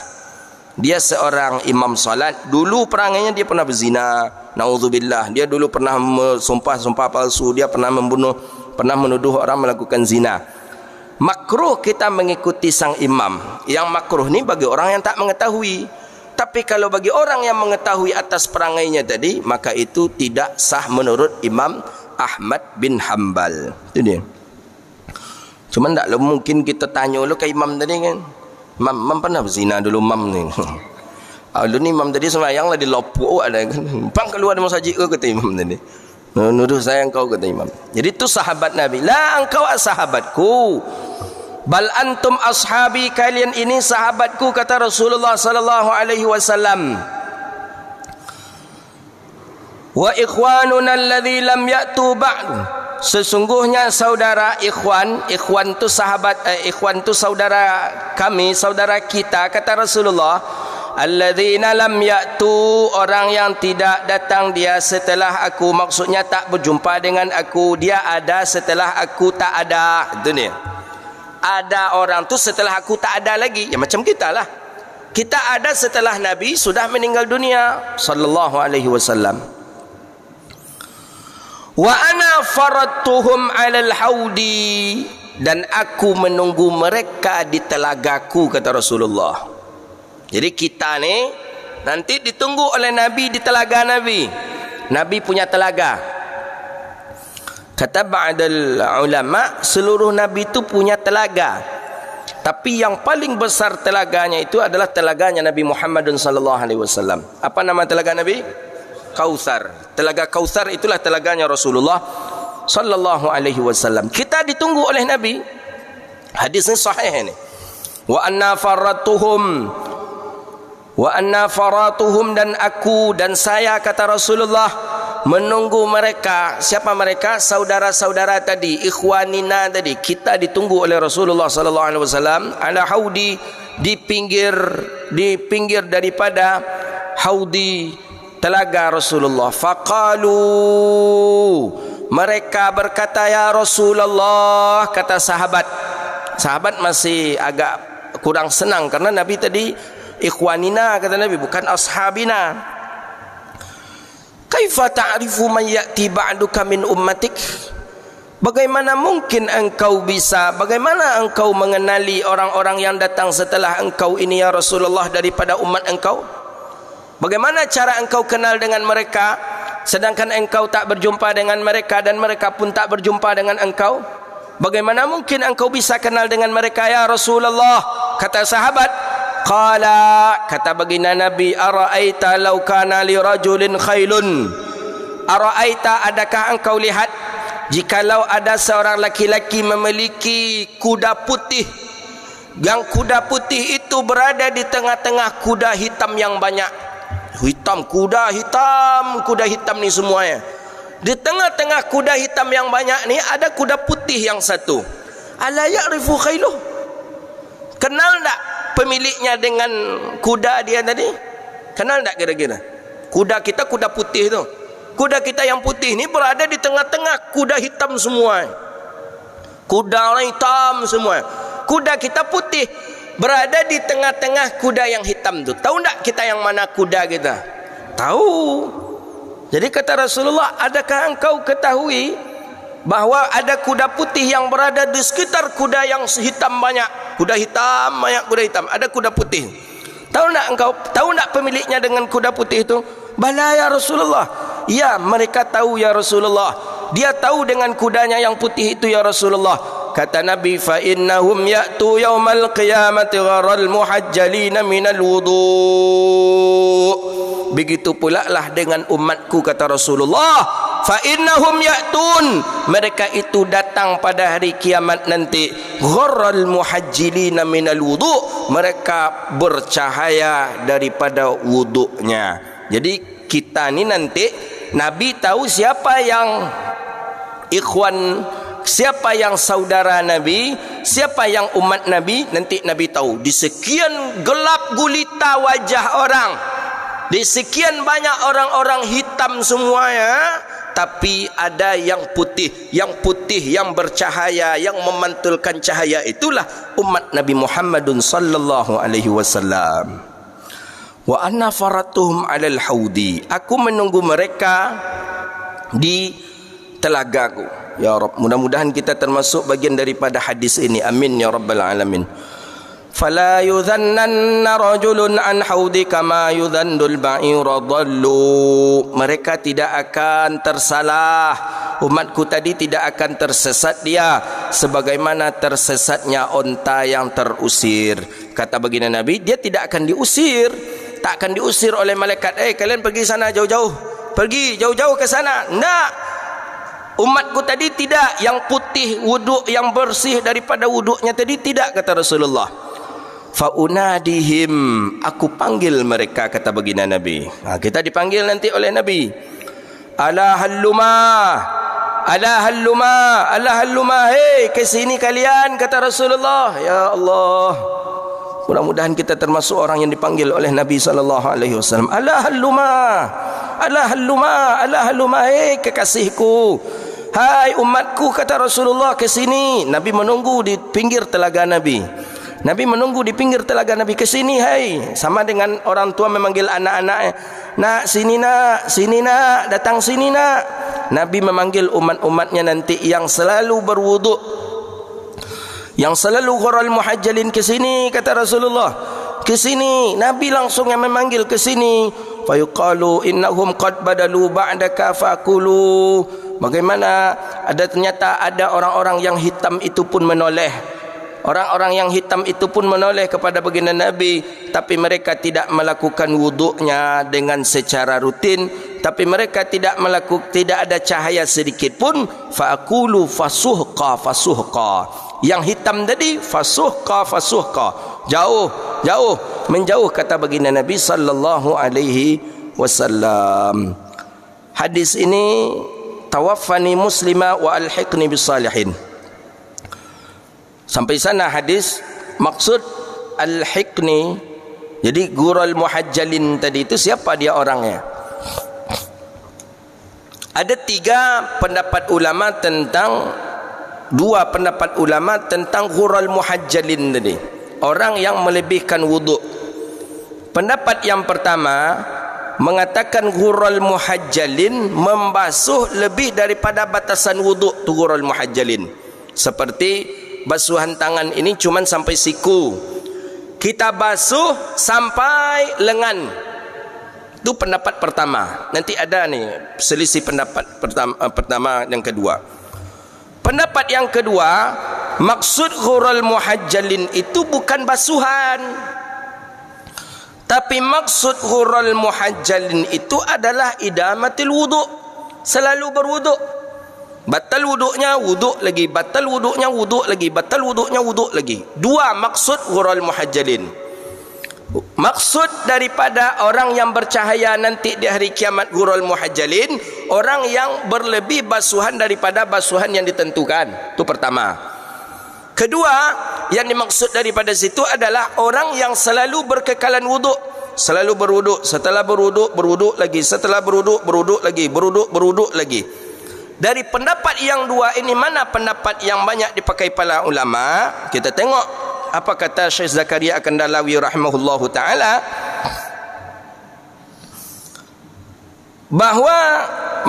Dia seorang imam salat, dulu perangainya dia pernah berzina, naudzubillah. Dia dulu pernah sumpah palsu, dia pernah membunuh, pernah menuduh orang melakukan zina. Makruh kita mengikuti sang imam. Yang makruh ni bagi orang yang tak mengetahui. Tapi kalau bagi orang yang mengetahui atas perangainya tadi, maka itu tidak sah menurut Imam Ahmad bin Hanbal. Itu dia. Cuma tak mungkin kita tanya lu ke imam tadi kan. Mam pernah berzina dulu mam ni. Dulu ni imam tadi sembahyang lah di lopuk ada kan. Bang keluar dari masjid ke kata imam tadi. Nuduh saya engkau kata imam. Jadi itu sahabat Nabi. La engkau sahabatku. Bal antum ashabi, kalian ini sahabatku kata Rasulullah sallallahu alaihi wasallam. Wa ikhwanuna alladhi lam ya'tu ba'du. Sesungguhnya saudara ikhwan tu sahabat, ikhwan tu saudara kami, saudara kita kata Rasulullah, alladzina lam ya'tu, orang yang tidak datang dia setelah aku, maksudnya tak berjumpa dengan aku, dia ada setelah aku tak ada. Itu dia. Ada orang tu setelah aku tak ada lagi, ya macam kita lah. Kita ada setelah Nabi sudah meninggal dunia sallallahu alaihi wasallam. Wa ana faradtuhum 'alal haudi, dan aku menunggu mereka di telagaku kata Rasulullah. Jadi kita ni nanti ditunggu oleh Nabi di telaga Nabi. Nabi punya telaga. Kata ba'dal ulama, seluruh Nabi itu punya telaga. Tapi yang paling besar telaganya itu adalah telaganya Nabi Muhammad sallallahu alaihi wasallam. Apa nama telaga Nabi? Kautsar. Telaga Kautsar itulah telaganya Rasulullah sallallahu alaihi wasallam. Kita ditunggu oleh Nabi. Hadis ini sahih ini. Wa anna faratuhum dan aku dan saya, kata Rasulullah, menunggu mereka. Siapa mereka? Saudara-saudara tadi, ikhwanina tadi. Kita ditunggu oleh Rasulullah sallallahu alaihi wasallam ala haudi, di pinggir daripada haudi, telaga Rasulullah. Faqalu, mereka berkata, ya Rasulullah, kata sahabat masih agak kurang senang karena Nabi tadi ikhwanina, kata Nabi, bukan ashabina. Kaifa ta'rifu man ya'ti ba'duka min ummatik? Bagaimana mungkin engkau mengenali orang-orang yang datang setelah engkau ini, ya Rasulullah, daripada umat engkau? Bagaimana cara engkau kenal dengan mereka sedangkan engkau tak berjumpa dengan mereka dan mereka pun tak berjumpa dengan engkau? Bagaimana mungkin engkau bisa kenal dengan mereka, ya Rasulullah? Kata sahabat, qala, kata baginda Nabi, ara'aita law kana li rajulin khailun. Ara'aita, adakah engkau lihat jikalau ada seorang laki-laki memiliki kuda putih, yang kuda putih itu berada di tengah-tengah kuda hitam yang banyak. Kuda hitam ni semuanya. Di tengah-tengah kuda hitam yang banyak ni ada kuda putih yang satu. Ala ya'rifu khailuh? Kenal tak pemiliknya dengan kuda dia tadi? Kenal tak kira-kira? Kuda kita kuda putih tu. Kuda kita yang putih ni berada di tengah-tengah kuda hitam semua. Kuda hitam semua. Kuda kita putih berada di tengah-tengah kuda yang hitam tu. Tahu tak kita yang mana kuda kita? Tahu. Jadi kata Rasulullah, adakah engkau ketahui bahawa ada kuda putih yang berada di sekitar kuda yang hitam banyak? Kuda hitam banyak, kuda hitam. Ada kuda putih. Tahu tak engkau? Tahu tak pemiliknya dengan kuda putih itu? Bala ya Rasulullah. Ya, mereka tahu ya Rasulullah. Dia tahu dengan kudanya yang putih itu ya Rasulullah. Kata Nabi, fa innahum ya'tu yaumal qiyamati gharal muhajjalina minal wudu'. Begitu pula lah dengan umatku, kata Rasulullah, fa innahum ya'tun, mereka itu datang pada hari kiamat nanti gharal muhajjalina minal wudu', mereka bercahaya daripada wudu'nya. Jadi kita ni nanti Nabi tahu siapa yang ikhwan, siapa yang saudara Nabi, siapa yang umat Nabi. Nanti Nabi tahu di sekian gelap gulita wajah orang, di sekian banyak orang-orang hitam semuanya, tapi ada yang putih, yang bercahaya, yang memantulkan cahaya. Itulah umat Nabi Muhammadun sallallahu alaihi wasallam. Wa anna faratuhum alal haudi, aku menunggu mereka di telagaku. Ya Rabb, mudah-mudahan kita termasuk bagian daripada hadis ini. Amin ya rabbal alamin. Fala yudhannanna rajulun an haudi kama yudhannul ba'ira dhallu. Mereka tidak akan tersalah, umatku tadi tidak akan tersesat dia sebagaimana tersesatnya onta yang terusir. Kata baginda Nabi, dia tidak akan diusir, tak akan diusir oleh malaikat. Kalian pergi sana jauh-jauh, pergi jauh-jauh ke sana. Enggak. Umatku tadi tidak, yang putih wuduk, yang bersih daripada wuduknya tadi tidak, kata Rasulullah. Faunadihim, aku panggil mereka, kata baginda Nabi. Kita dipanggil nanti oleh Nabi. Ala halluma, ala halluma, ala halluma, hei ke sini kalian, kata Rasulullah. Ya Allah, mudah-mudahan kita termasuk orang yang dipanggil oleh Nabi SAW. Ala halluma, ala halluma, ala halluma, hei kekasihku, hai umatku, kata Rasulullah, ke sini. Nabi menunggu di pinggir telaga Nabi. Nabi menunggu di pinggir telaga Nabi, ke sini hai. Sama dengan orang tua memanggil anak-anaknya, nak sini nak, sini nak, datang sini nak. Nabi memanggil umat-umatnya nanti yang selalu berwuduk, yang selalu gharal muhajjalin, ke sini, kata Rasulullah, ke sini. Nabi langsung yang memanggil ke sini. Fa yuqalu innahum qad badalu ba'daka faqulu. Bagaimana ternyata ada orang-orang yang hitam itu pun menoleh. Orang-orang yang hitam itu pun menoleh kepada baginda Nabi, tapi mereka tidak melakukan wuduknya dengan secara rutin, tapi mereka tidak ada cahaya sedikit pun. Faqulu fasuhqa fasuhqa. Yang hitam tadi fasuhqa fasuhqa. Jauh, menjauh, kata baginda Nabi sallallahu alaihi wasallam. Hadis ini tawaffani muslima wa alhiqni bisalihin. Sampai sana hadis. Maksud al-hiqni, jadi ghurral muhajjalin tadi itu siapa dia orangnya? Ada dua pendapat ulama tentang ghurral muhajjalin tadi, orang yang melebihkan wuduk. Pendapat yang pertama mengatakan ghurral muhajjalin membasuh lebih daripada batasan wuduk tu ghurral muhajjalin. Seperti basuhan tangan ini cuman sampai siku, kita basuh sampai lengan. Itu pendapat pertama. Nanti ada nih selisih pendapat pertama yang kedua. Pendapat yang kedua, maksud ghurral muhajjalin itu bukan basuhan, tapi maksud ghurral muhajjalin itu adalah idamatil wudu, selalu berwuduk. Batal wuduknya, wuduk lagi. Batal wuduknya, wuduk lagi. Batal wuduknya, wuduk lagi. Dua maksud ghurral muhajjalin. Maksud daripada orang yang bercahaya nanti di hari kiamat ghurral muhajjalin, orang yang berlebih basuhan daripada basuhan yang ditentukan. Itu pertama. Kedua, yang dimaksud daripada situ adalah orang yang selalu berkekalan wuduk. Selalu berwuduk. Setelah berwuduk, berwuduk lagi. Setelah berwuduk, berwuduk lagi. Berwuduk, berwuduk lagi. Dari pendapat yang dua ini, mana pendapat yang banyak dipakai para ulama? Kita tengok apa kata Syekh Zakaria Kandalawi rahimahullahu taala, bahwa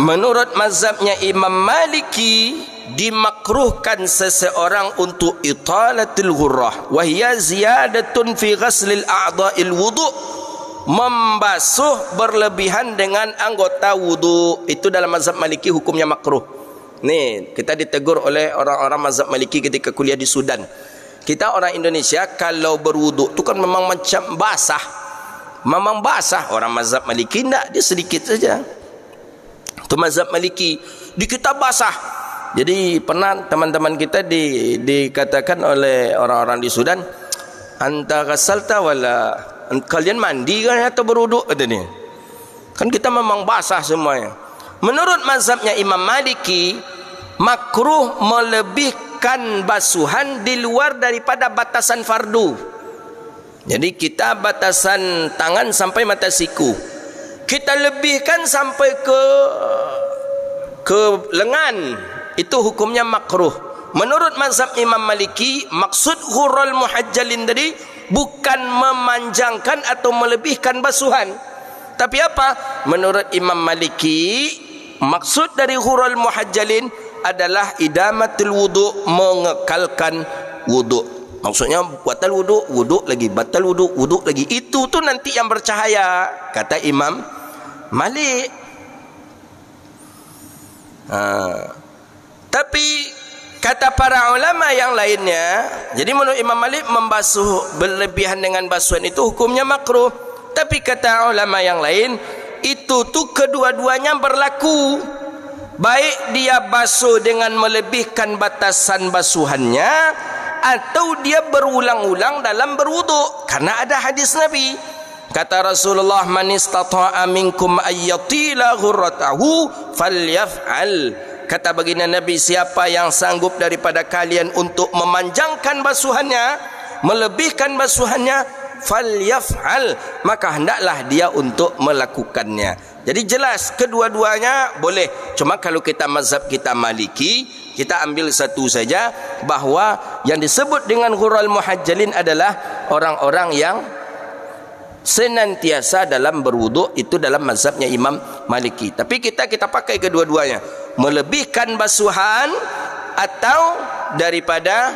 menurut mazhabnya Imam Maliki dimakruhkan seseorang untuk italatul ghurrah wa hiya ziyadatun fi ghaslil a'dha'il wudu', membasuh berlebihan dengan anggota wudu. Itu dalam mazhab Maliki hukumnya makruh. Nih, kita ditegur oleh orang-orang mazhab Maliki ketika kuliah di Sudan. Kita orang Indonesia kalau berwudu itu kan memang macam basah. Memang basah. Orang mazhab Maliki enggak, dia sedikit saja. Itu mazhab Maliki. Di kita basah. Jadi pernah teman-teman kita dikatakan oleh orang-orang di Sudan, anta ghasalta wala, kalian mandi kan atau berwuduk, katanya. Kan kita memang basah semuanya. Menurut mazhabnya Imam Maliki, makruh melebihkan basuhan di luar daripada batasan fardu. Jadi kita batasan tangan sampai mata siku, kita lebihkan sampai ke lengan, itu hukumnya makruh. Menurut mazhab Imam Maliki, maksud ghurral muhajjalin tadi bukan memanjangkan atau melebihkan basuhan, tapi apa? Menurut Imam Maliki, maksud dari ghurral muhajjalin adalah idamatul wudu, mengekalkan wudu. Maksudnya batal wudu, wudu lagi, batal wudu, wudu lagi. Itu tuh nanti yang bercahaya, kata Imam Malik. Tapi kata para ulama yang lainnya, jadi menurut Imam Malik membasuh berlebihan dengan basuhan itu hukumnya makruh. Tapi kata ulama yang lain, itu tuh kedua-duanya berlaku. Baik dia basuh dengan melebihkan batasan basuhannya, atau dia berulang-ulang dalam berwudu. Karena ada hadis Nabi. Kata Rasulullah, man istata'a minkum ayyatila ghurratahu falyaf'al. Kata baginda Nabi, siapa yang sanggup daripada kalian untuk memanjangkan basuhannya, melebihkan basuhannya, falyaf'al, maka hendaklah dia untuk melakukannya. Jadi jelas kedua-duanya boleh. Cuma kalau kita mazhab kita Maliki, kita ambil satu saja, bahwa yang disebut dengan ghurral muhajjalin adalah orang-orang yang senantiasa dalam berwuduk, itu dalam mazhabnya Imam Maliki. Tapi kita pakai kedua-duanya, melebihkan basuhan atau daripada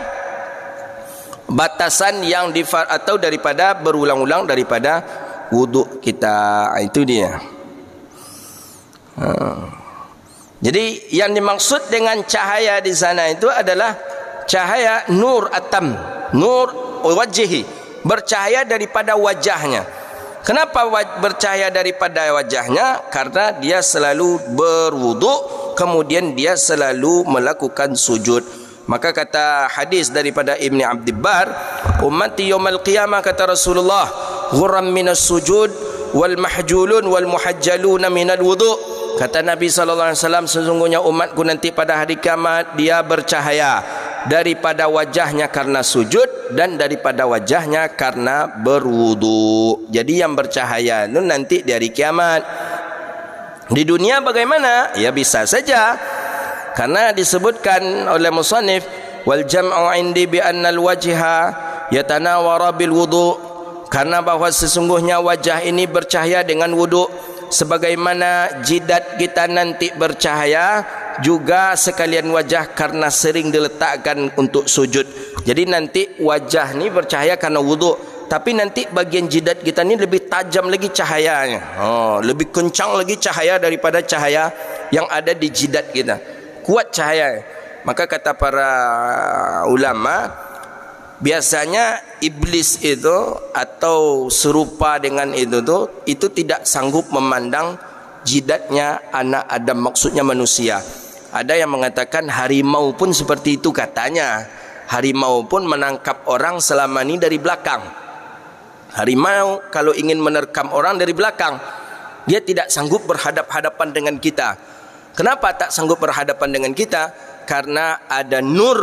batasan yang atau daripada berulang-ulang daripada wuduk kita. Itu dia. Jadi yang dimaksud dengan cahaya di sana itu adalah cahaya nur atam. nur wajhi, bercahaya daripada wajahnya. Kenapa bercahaya daripada wajahnya? Karena dia selalu berwuduk, kemudian dia selalu melakukan sujud. Maka kata hadis daripada Ibni Abdul Bar, ummati yaumal qiyamah, kata Rasulullah, ghurram minas sujud wal mahjulun wal muhajjaluna minal wudu'. Kata Nabi SAW, sesungguhnya umatku nanti pada hari kiamat dia bercahaya daripada wajahnya karena sujud dan daripada wajahnya karena berwudu. Jadi yang bercahaya itu nanti di hari kiamat. Di dunia bagaimana? Ya bisa saja, karena disebutkan oleh musannif, wal jam'u indi bi anna al wajha yatanawara bil wudu, karena bahwa sesungguhnya wajah ini bercahaya dengan wudu, sebagaimana jidat kita nanti bercahaya juga sekalian wajah karena sering diletakkan untuk sujud. Jadi nanti wajah ni bercahaya karena wudu, tapi nanti bagian jidat kita ni lebih tajam lagi cahayanya, lebih kencang lagi cahaya daripada cahaya yang ada di jidat kita, kuat cahaya. Maka kata para ulama, biasanya iblis itu atau serupa dengan itu tidak sanggup memandang jidatnya anak Adam, maksudnya manusia. Ada yang mengatakan harimau pun seperti itu katanya. Harimau pun menangkap orang selama ini dari belakang. Harimau kalau ingin menerkam orang dari belakang, dia tidak sanggup berhadap-hadapan dengan kita. Kenapa tak sanggup berhadapan dengan kita? Karena ada nur,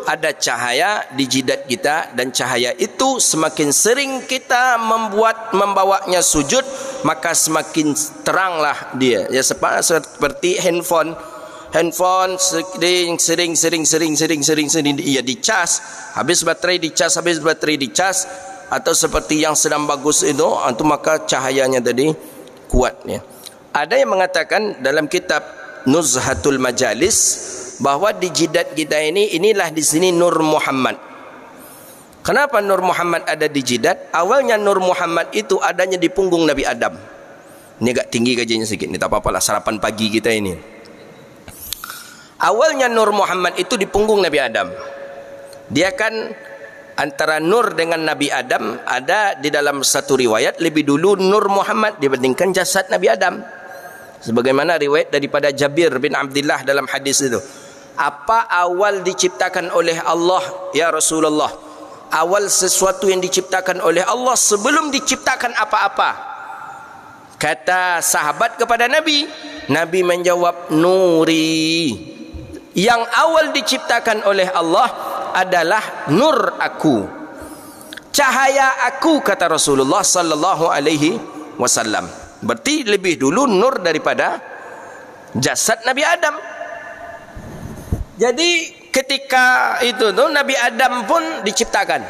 ada cahaya di jidat kita, dan cahaya itu semakin sering kita membawanya sujud, maka semakin teranglah dia. Ya seperti handphone sering ya dicas, habis baterai dicas, atau seperti yang sedang bagus itu maka cahayanya tadi kuat ya. Ada yang mengatakan dalam kitab Nuzhatul Majalis bahwa di jidat kita inilah di sini Nur Muhammad. Kenapa Nur Muhammad ada di jidat? Awalnya Nur Muhammad itu adanya di punggung Nabi Adam. Ini agak tinggi gajinya sedikit, ini tak apa-apalah, sarapan pagi kita ini. Awalnya Nur Muhammad itu di punggung Nabi Adam. Dia kan antara Nur dengan Nabi Adam, ada di dalam satu riwayat lebih dulu Nur Muhammad dibandingkan jasad Nabi Adam. Sebagaimana riwayat daripada Jabir bin Abdullah dalam hadis itu. Apa awal diciptakan oleh Allah ya Rasulullah? Awal sesuatu yang diciptakan oleh Allah sebelum diciptakan apa-apa. Kata sahabat kepada Nabi, Nabi menjawab, nuri. Yang awal diciptakan oleh Allah adalah nur aku, cahaya aku, kata Rasulullah sallallahu alaihi wasallam. Berarti lebih dulu nur daripada jasad Nabi Adam. Jadi ketika itu Nabi Adam pun diciptakan.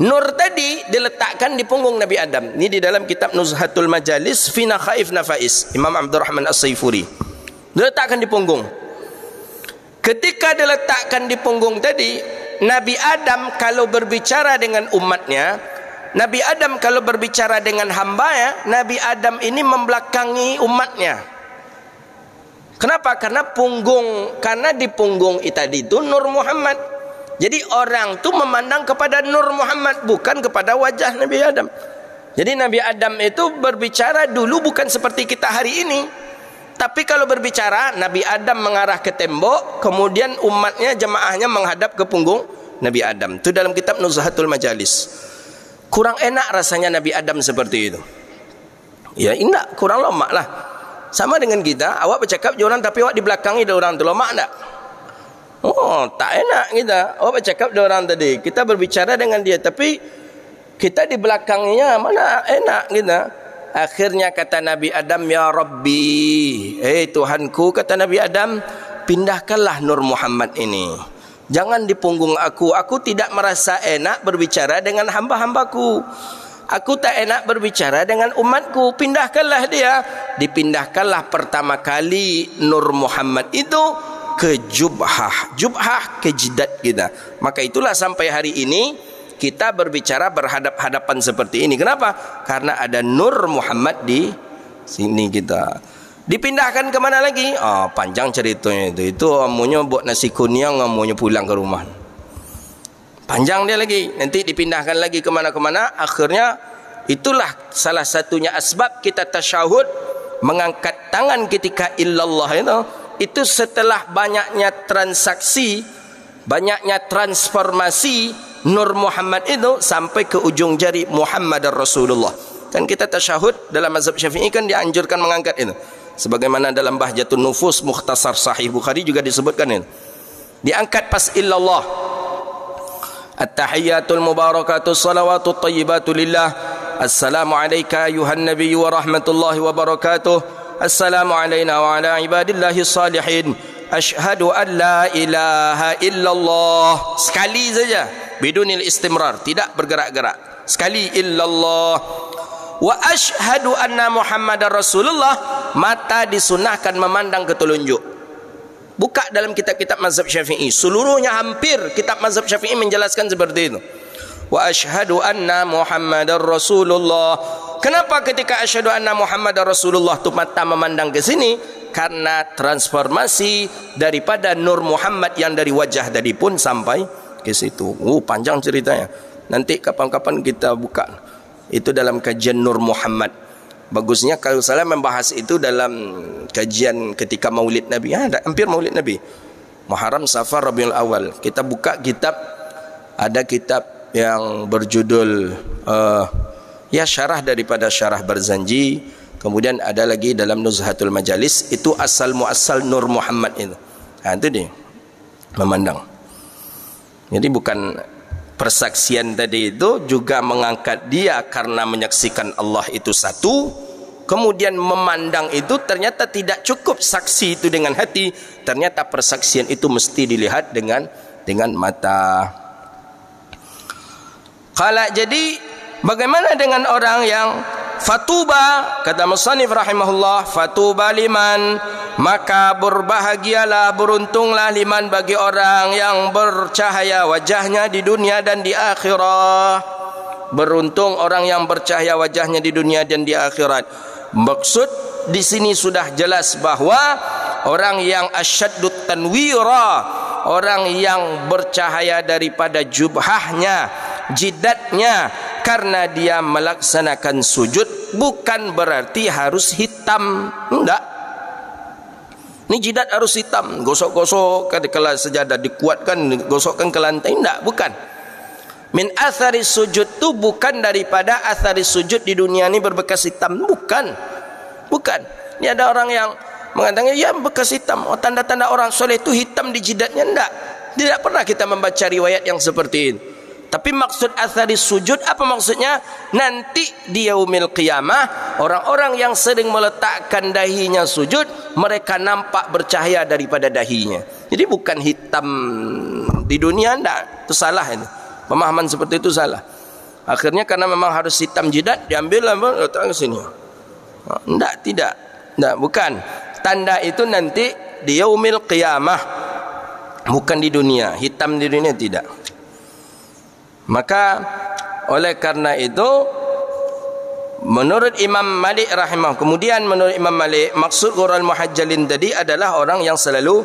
Nur tadi diletakkan di punggung Nabi Adam. Ini di dalam kitab Nuzhatul Majalis fi Nakhaif Nafais, Imam Abdurrahman As-Saifuri. Diletakkan di punggung. Ketika diletakkan di punggung tadi, Nabi Adam kalau berbicara dengan umatnya, Nabi Adam kalau berbicara dengan hambanya, Nabi Adam ini membelakangi umatnya. Kenapa? Karena di punggung tadi itu Nur Muhammad. Jadi orang tu memandang kepada Nur Muhammad, bukan kepada wajah Nabi Adam. Jadi Nabi Adam itu berbicara dulu bukan seperti kita hari ini. Tapi kalau berbicara, Nabi Adam mengarah ke tembok, kemudian umatnya, jemaahnya menghadap ke punggung Nabi Adam. Itu dalam kitab Nuzhatul Majalis. Kurang enak rasanya Nabi Adam seperti itu. Ya indah, kurang lomak lah. Sama dengan kita, awak bercakap je orang, tapi awak di belakang ada orang tu, lomak tak? Oh, tak enak kita. Awak bercakap je orang tadi, kita berbicara dengan dia, tapi kita di belakangnya mana enak kita. Akhirnya kata Nabi Adam, ya Rabbi, Tuhanku, kata Nabi Adam, pindahkanlah Nur Muhammad ini, jangan di punggung aku. Aku tidak merasa enak berbicara dengan hamba-hambaku, aku tak enak berbicara dengan umatku. Pindahkanlah dia. Dipindahkanlah pertama kali Nur Muhammad itu ke jubhah ke jidat kita. Maka itulah sampai hari ini kita berbicara berhadap-hadapan seperti ini. Kenapa? Karena ada Nur Muhammad di sini kita. Dipindahkan ke mana lagi? Panjang ceritanya itu. Itu amunya buat nasi kunyang, amunya pulang ke rumah. Panjang dia lagi, nanti dipindahkan lagi ke mana-mana. Akhirnya itulah salah satunya asbab kita tasyahud, mengangkat tangan ketika illallah itu setelah banyaknya transaksi, banyaknya transformasi Nur Muhammad itu sampai ke ujung jari Muhammadar Rasulullah. Kan kita tasyahud dalam mazhab Syafi'i kan dianjurkan mengangkat itu. Sebagaimana dalam Bahjatun Nufus Mukhtasar Sahih Bukhari juga disebutkan itu. Diangkat pas illallah. At-tahiyyatul mubarakatus salawatut thayyibatu lillah. Assalamu alayka ayuhan nabiyyu wa rahmatullahi wa barakatuh. Assalamu alayna wa ala ibadillahi salihin. Ashhadu an la ilaha illallah. Sekali saja, bidunil istimrar, tidak bergerak-gerak. Sekali illallah. Wa ashhadu anna Muhammadar Rasulullah. Mata disunahkan memandang ke telunjuk. Buka dalam kitab-kitab mazhab Syafi'i, seluruhnya hampir kitab mazhab Syafi'i menjelaskan seperti itu. Wa ashhadu anna Muhammadar Rasulullah. Kenapa ketika asyhadu anna Muhammadar Rasulullah tu mata memandang ke sini? Karena transformasi daripada Nur Muhammad yang dari wajah tadi pun sampai ke situ. Panjang ceritanya. Nanti kapan-kapan kita buka. Itu dalam kajian Nur Muhammad. Bagusnya kalau saya membahas itu dalam kajian ketika Maulid Nabi. Hampir Maulid Nabi. Muharram, Safar, Rabiul Awal. Kita buka kitab, ada kitab yang berjudul syarah daripada Syarah Barzanji. Kemudian ada lagi dalam Nuzhatul Majalis, itu asal muasal Nur Muhammad itu. Itu dia memandang. Jadi bukan persaksian tadi itu juga mengangkat dia karena menyaksikan Allah itu satu. Kemudian memandang itu ternyata tidak cukup saksi itu dengan hati, ternyata persaksian itu mesti dilihat dengan mata. Kalau jadi bagaimana dengan orang yang fatuba, kata musannif rahimahullah, fatuba liman, maka berbahagialah, beruntunglah liman bagi orang yang bercahaya wajahnya di dunia dan di akhirat. Beruntung orang yang bercahaya wajahnya di dunia dan di akhirat. Maksud di sini sudah jelas bahwa orang yang asyaddut tanwira, orang yang bercahaya daripada jubhahnya, jidatnya, karena dia melaksanakan sujud, bukan berarti harus hitam. Enggak. Ini jidat harus hitam, gosok-gosok kalau sejadah dikuatkan, gosokkan ke lantai. Enggak, bukan. Min athari sujud tu bukan daripada athari sujud di dunia ini berbekas hitam. Bukan. Ini ada orang yang mengatakan ya bekas hitam. Tanda-tanda orang soleh itu hitam di jidatnya. Enggak. Tidak pernah kita membaca riwayat yang seperti ini. Tapi maksud athari sujud apa maksudnya? Nanti di yaumil qiyamah, orang-orang yang sering meletakkan dahinya sujud, mereka nampak bercahaya daripada dahinya. Jadi bukan hitam di dunia, enggak. Itu salah ini. Pemahaman seperti itu salah. Akhirnya karena memang harus hitam jidat, diambil letak ke sini. Tidak, bukan. Tanda itu nanti di yaumil qiyamah, bukan di dunia. Hitam di dunia tidak. Maka oleh karena itu menurut Imam Malik rahimah, kemudian menurut Imam Malik maksud ghurral muhajjalin tadi adalah orang yang selalu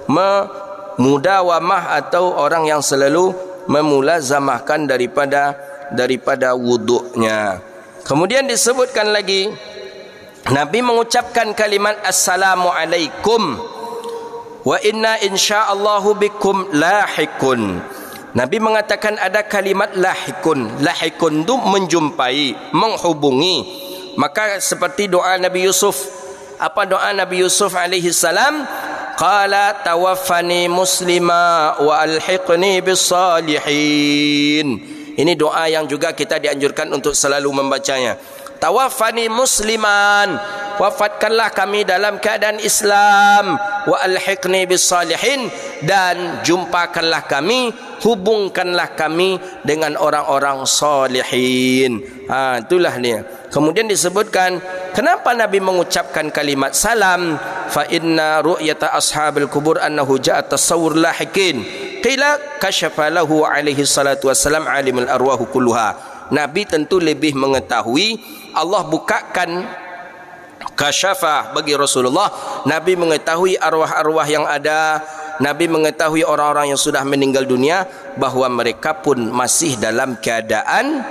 memudawamah atau orang yang selalu memulazamahkan daripada wuduknya. Kemudian disebutkan lagi Nabi mengucapkan kalimat assalamu alaikum wa inna insyaallahu bikum lahikun. Nabi mengatakan ada kalimat lahikun. Lahikun itu menjumpai, menghubungi. Maka seperti doa Nabi Yusuf. Apa doa Nabi Yusuf alaihi salam? Qala tawaffani muslima wa alhiqni bis salihin. Ini doa yang juga kita dianjurkan untuk selalu membacanya. Tawaffani musliman, wafatkanlah kami dalam keadaan Islam, wa alhiqni bis salihin, dan jumpakanlah kami, hubungkanlah kami dengan orang-orang salihin. Itulah dia. Kemudian disebutkan kenapa Nabi mengucapkan kalimat salam? Fa inna ru'yata ashabil kubur annahu ja'a tasawwur lahikin. Qila kasyafa lahu alaihi salatu wassalam alimul arwahu kulluha. Nabi tentu lebih mengetahui. Allah bukakan kasyafah bagi Rasulullah. Nabi mengetahui arwah-arwah yang ada. Nabi mengetahui orang-orang yang sudah meninggal dunia bahawa mereka pun masih dalam keadaan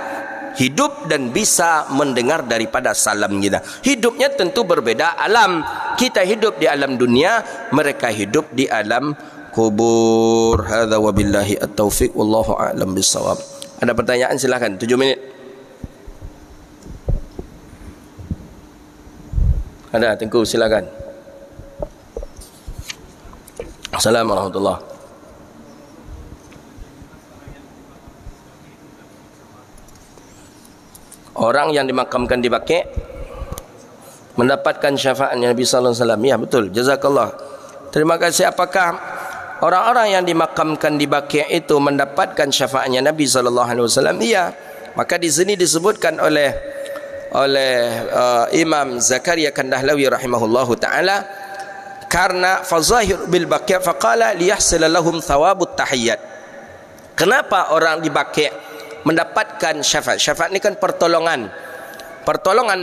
hidup dan bisa mendengar daripada salam kita. Hidupnya tentu berbeda alam. Kita hidup di alam dunia, mereka hidup di alam kubur. Hadza wabillahi at-taufiq wallahu a'lam bissawab. Ada pertanyaan silakan, 7 minit. Ada, Tengku silakan. Assalamualaikum warahmatullahi. Orang yang dimakamkan di Baqi' mendapatkan syafaat Nabi sallallahu alaihi wasallam. Ya, betul. Jazakallah. Terima kasih. Apakah orang-orang yang dimakamkan di Baqi' itu mendapatkan syafaatnya Nabi sallallahu alaihi wasallam? Iya. Maka di sini disebutkan oleh Imam Zakaria Kandahlawi rahimahullahu taala, karena fazahir bil Baqi' faqala liyahsil lahum thawabut tahiyyat. Kenapa orang di Baqi' mendapatkan syafaat? Syafaat ini kan pertolongan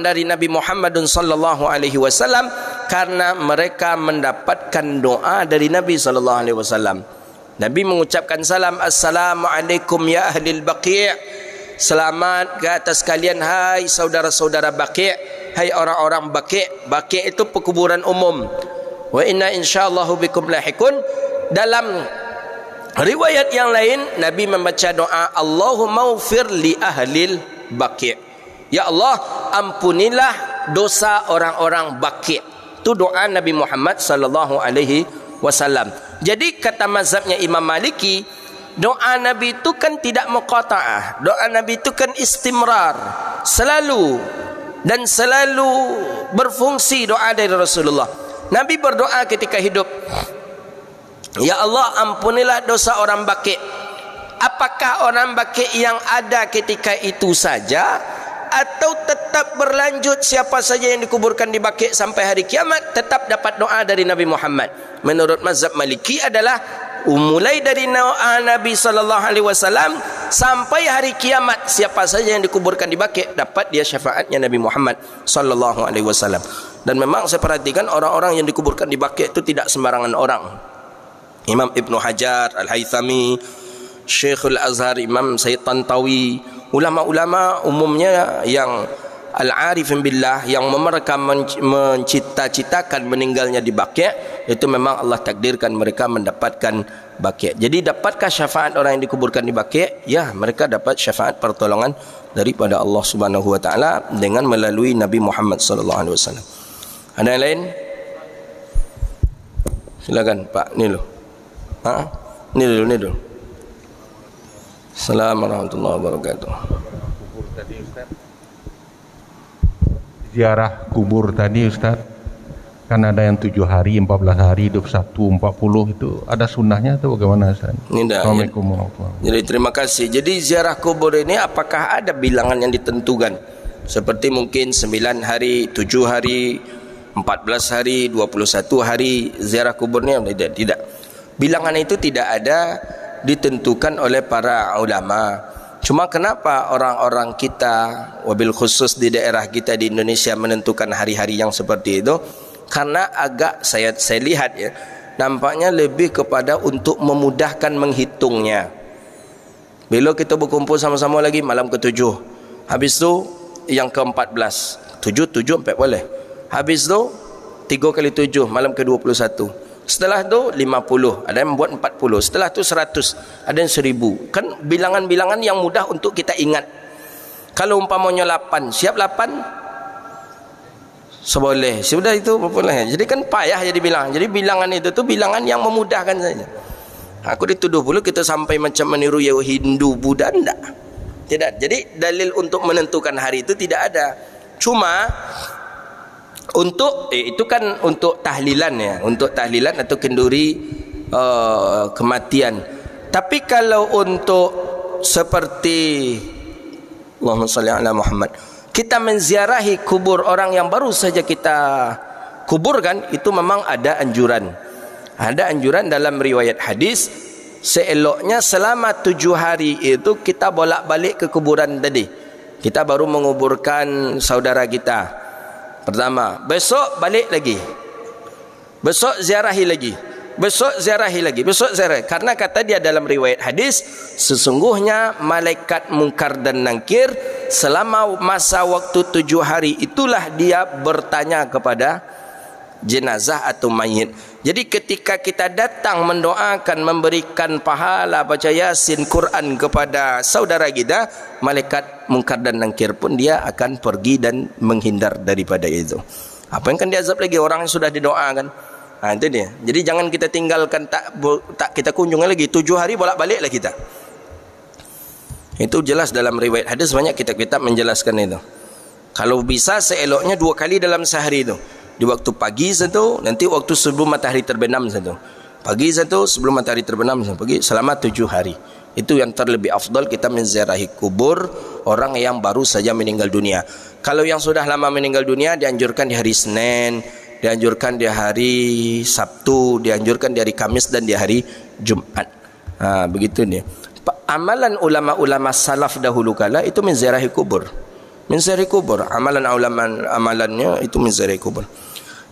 dari Nabi Muhammad sallallahu alaihi wasallam, karena mereka mendapatkan doa dari Nabi sallallahu alaihi wasallam. Nabi mengucapkan salam, assalamualaikum ya ahlil Baqi', selamat ke atas kalian hai saudara-saudara Baqi', hai orang-orang Baqi'. Baqi' itu pekuburan umum. Wa inna insyaallahu bikum lahikun. Dalam riwayat yang lain Nabi membaca doa, Allahumma ufir li ahlil Baqi', ya Allah ampunilah dosa orang-orang Baqi'. Itu doa Nabi Muhammad sallallahu alaihi wasallam. Jadi kata mazhabnya Imam Maliki, doa Nabi itu kan tidak muqata'ah. Doa Nabi itu kan istimrar, selalu dan selalu berfungsi doa dari Rasulullah. Nabi berdoa ketika hidup, ya Allah ampunilah dosa orang Baqi'. Apakah orang Baqi' yang ada ketika itu saja, atau tetap berlanjut siapa saja yang dikuburkan di Baqi' sampai hari kiamat tetap dapat doa dari Nabi Muhammad? Menurut mazhab Maliki adalah mulai dari doa Nabi sallallahu alaihi wasallam sampai hari kiamat, siapa saja yang dikuburkan di Baqi' dapat dia syafaatnya Nabi Muhammad sallallahu alaihi wasallam. Dan memang saya perhatikan orang-orang yang dikuburkan di Baqi' itu tidak sembarangan orang. Imam Ibnu Hajar Al-Haythami, Syekhul Azhar Imam Sayyid Tantawi, ulama-ulama umumnya yang al-arifin billah, yang mereka mencita-citakan meninggalnya di Baqi', itu memang Allah takdirkan mereka mendapatkan Baqi'. Jadi dapatkah syafaat orang yang dikuburkan di Baqi'? Ya, mereka dapat syafaat pertolongan daripada Allah Subhanahu wa taala dengan melalui Nabi Muhammad sallallahu alaihi wasallam. Ada yang lain? Silakan Pak, ni dulu. Ni dulu. Assalamualaikum warahmatullahi wabarakatuh. Ziarah kubur tadi Ustaz, kan ada yang 7 hari, 14 hari, 21, 40 itu ada sunnahnya atau bagaimana Ustaz? Assalamualaikum warahmatullahi wabarakatuh. Jadi terima kasih. Jadi ziarah kubur ini apakah ada bilangan yang ditentukan? Seperti mungkin 9 hari, 7 hari, 14 hari, 21 hari ziarah kuburnya? Tidak. Bilangan itu tidak ada ditentukan oleh para ulama. Cuma kenapa orang-orang kita, wabil khusus di daerah kita di Indonesia, menentukan hari-hari yang seperti itu? Karena agak saya lihat ya, nampaknya lebih kepada untuk memudahkan menghitungnya. Bila kita berkumpul sama-sama lagi malam ke-7, habis tu yang ke-14, 7 4 boleh. Habis tu 3 kali 7 malam ke-21. Setelah tu 50, ada yang buat 40. Setelah tu 100, ada yang 1000. Kan bilangan-bilangan yang mudah untuk kita ingat. Kalau umpamanya 8, siap 8? Seboleh. Sudah itu boleh. Jadi kan payah jadi bilangan. Jadi bilangan itu tu bilangan yang memudahkan saja. Aku dituduh pula kita sampai macam meniru Hindu, Buddha, enggak. Tidak. Jadi dalil untuk menentukan hari itu tidak ada. Cuma untuk itu kan untuk tahlilan ya, untuk tahlilan atau kenduri kematian. Tapi kalau untuk seperti Allahumma shalli ala Muhammad, kita menziarahi kubur orang yang baru saja kita kuburkan, itu memang ada anjuran. Ada anjuran dalam riwayat hadis, seeloknya selama 7 hari itu kita bolak-balik ke kuburan tadi. Kita baru menguburkan saudara kita pertama, besok balik lagi, besok ziarahi lagi, besok ziarahi lagi, besok ziarah. Karena kata dia dalam riwayat hadis, sesungguhnya malaikat mungkar dan nakir selama masa waktu 7 hari itulah dia bertanya kepada jenazah atau mayit. Jadi ketika kita datang mendoakan, memberikan pahala baca Yasin, Quran kepada saudara kita, malaikat mungkar dan nakir pun dia akan pergi dan menghindar daripada itu. Apa yang kan diazab lagi orang yang sudah didoakan. Itu dia. Jadi jangan kita tinggalkan, tak kita kunjungi lagi 7 hari bolak-baliklah kita. Itu jelas dalam riwayat hadis, banyak kitab-kitab menjelaskan itu. Kalau bisa seeloknya 2 kali dalam sehari itu. Di waktu pagi satu, nanti waktu sebelum matahari terbenam satu. Pagi satu, sebelum matahari terbenam satu. Pagi selama 7 hari. Itu yang terlebih afdal kita menziarahi kubur orang yang baru saja meninggal dunia. Kalau yang sudah lama meninggal dunia dianjurkan di hari Senin, dianjurkan di hari Sabtu, dianjurkan di hari Kamis dan di hari Jumat. Begitu dia. Amalan ulama-ulama salaf dahulu kala itu menziarahi kubur. Menziarahi kubur. Amalannya itu menziarahi kubur.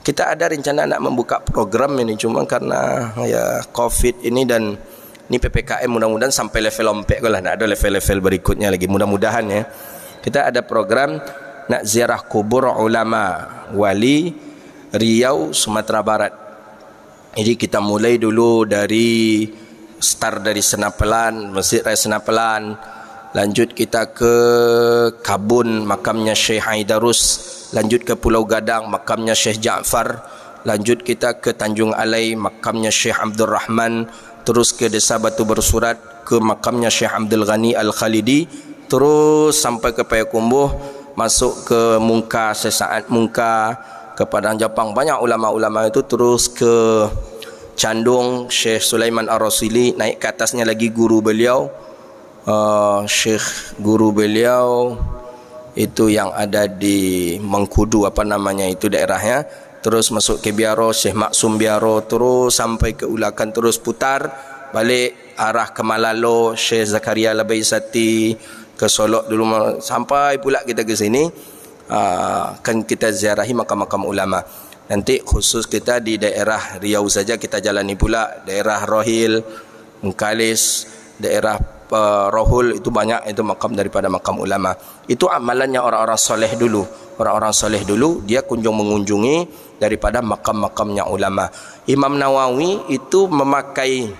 Kita ada rencana nak membuka program ini, cuma karena ya Covid ini dan ini PPKM, mudah-mudahan sampai level lompek lah, nak ada level-level berikutnya lagi, mudah-mudahan ya. Kita ada program nak ziarah kubur ulama wali Riau, Sumatera Barat. Jadi kita mulai dulu dari start dari Senapelan, Masjid Raya Senapelan, lanjut kita ke Kabun, makamnya Syekh Haidarus, lanjut ke Pulau Gadang, makamnya Syekh Ja'far, lanjut kita ke Tanjung Alai, makamnya Syekh Abdul Rahman, terus ke Desa Batu Bersurat, ke makamnya Syekh Abdul Ghani Al-Khalidi, terus sampai ke Payakumbuh, masuk ke Mungka, sesaat Mungka, ke Padang Japang. Banyak ulama-ulama itu, terus ke Candung, Syekh Sulaiman Ar-Rasili, naik ke atasnya lagi guru beliau, Syekh guru beliau itu yang ada di Mengkudu, apa namanya itu daerahnya, terus masuk ke Biaro, Syekh Maksum Biaro, terus sampai ke Ulakan, terus putar balik arah ke Malalo, Syekh Zakaria Labaisati, ke Solok dulu, sampai pula kita ke sini. Kan kita ziarahi makam-makam ulama. Nanti khusus kita di daerah Riau saja kita jalani pula, daerah Rohil, Mengkalis, daerah Rohul, itu banyak itu makam daripada makam ulama. Itu amalannya orang-orang soleh dulu. Orang-orang soleh dulu dia mengunjungi daripada makam-makamnya ulama. Imam Nawawi itu memakai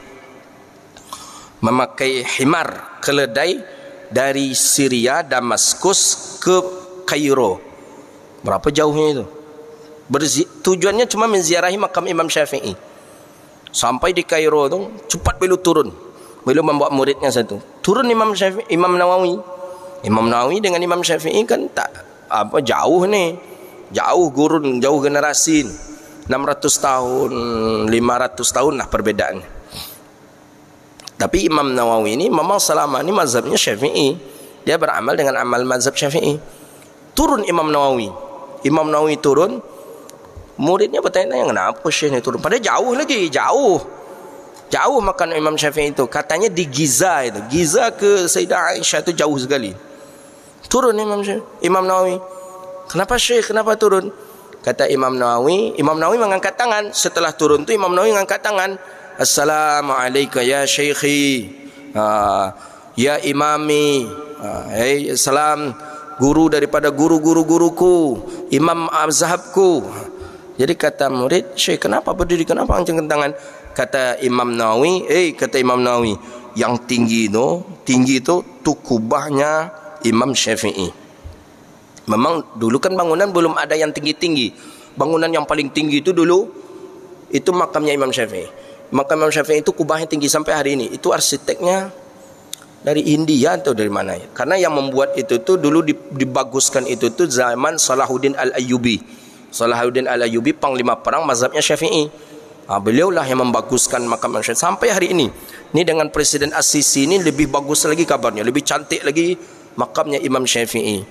himar, keledai dari Syria, Damaskus ke Kairo. Berapa jauhnya itu? Tujuannya cuma menziarahi makam Imam Syafi'i. Sampai di Kairo tu cepat beliau turun. Beliau membawa muridnya satu. Turun Imam Nawawi. Imam Nawawi dengan Imam Syafi'i kan tak apa jauh ni. Jauh gurun, jauh generasi. 600 tahun, 500 tahun lah perbedaannya. Tapi Imam Nawawi ini memang selama ini mazhabnya Syafi'i. Dia beramal dengan amal mazhab Syafi'i. Turun Imam Nawawi. Imam Nawawi turun. Muridnya bertanya, kenapa Syekh ni turun? Padahal jauh lagi, jauh makan Imam Syafi'i itu. Katanya di Giza itu. Giza ke Sayyidah Aisyah itu jauh sekali. Turun Imam Nawawi. Kenapa Syekh? Kenapa turun? Kata Imam Nawawi mengangkat tangan. Setelah turun tu Imam Nawawi mengangkat tangan. Assalamualaikum ya Syekhi. Ya Imami. Salam guru daripada guru-guruku, imam mazhabku. Jadi kata murid, Syekh kenapa berdiri, kenapa angkat tangan? Kata Imam Nawawi, yang tinggi itu kubahnya Imam Syafi'i. Memang dulu kan bangunan belum ada yang tinggi-tinggi. Bangunan yang paling tinggi itu dulu itu makamnya Imam Syafi'i. Makam Imam Syafi'i itu kubahnya tinggi sampai hari ini. Itu arsiteknya dari India atau dari mana ya? Karena yang membuat itu tuh dulu dibaguskan itu tuh zaman Salahuddin Al-Ayyubi. Salahuddin Al-Ayyubi panglima perang mazhabnya Syafi'i. Beliau lah yang membaguskan makam Syafi'i sampai hari ini. Ini dengan Presiden As-Sisi ini lebih bagus lagi kabarnya, lebih cantik lagi makamnya Imam Syafi'i.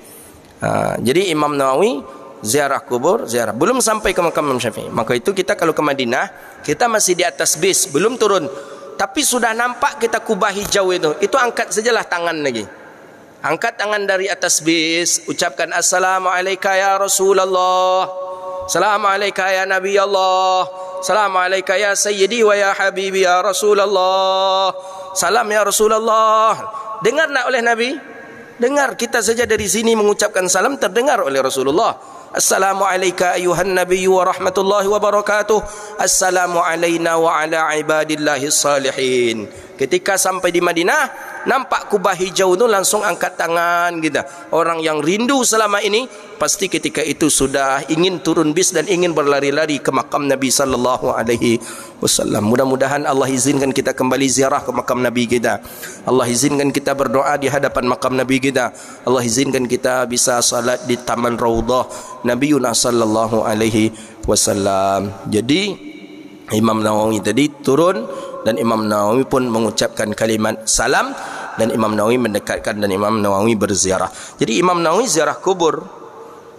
Jadi Imam Nawawi ziarah kubur, belum sampai ke makam Imam Syafi'i. Maka itu kita kalau ke Madinah, kita masih di atas bis, belum turun. Tapi sudah nampak kita kubah hijau itu angkat sajalah tangan lagi. Angkat tangan dari atas bis, ucapkan Assalamualaikum ya Rasulullah. Salam alaika ya Nabi Allah. Salam alaika ya Sayyidi wa ya Habibi ya Rasulullah. Salam ya Rasulullah. Dengar nak oleh Nabi? Dengar. Kita saja dari sini mengucapkan salam terdengar oleh Rasulullah. Assalamu alayka ayuhan nabiyyu wa rahmatullahi wa barakatuh. Assalamu alayna wa ala ibadillahi salihin. Ketika sampai di Madinah, nampak kubah hijau itu langsung angkat tangan kita. Orang yang rindu selama ini pasti ketika itu sudah ingin turun bis dan ingin berlari-lari ke makam Nabi sallallahu alaihi wasallam. Mudah-mudahan Allah izinkan kita kembali ziarah ke makam Nabi kita. Allah izinkan kita berdoa di hadapan makam Nabi kita. Allah izinkan kita bisa salat di Taman Raudhah Nabiuna sallallahu alaihi wasallam. Jadi Imam Nawawi tadi turun dan Imam Nawawi pun mengucapkan kalimat salam dan Imam Nawawi mendekatkan dan Imam Nawawi berziarah. Jadi Imam Nawawi ziarah kubur.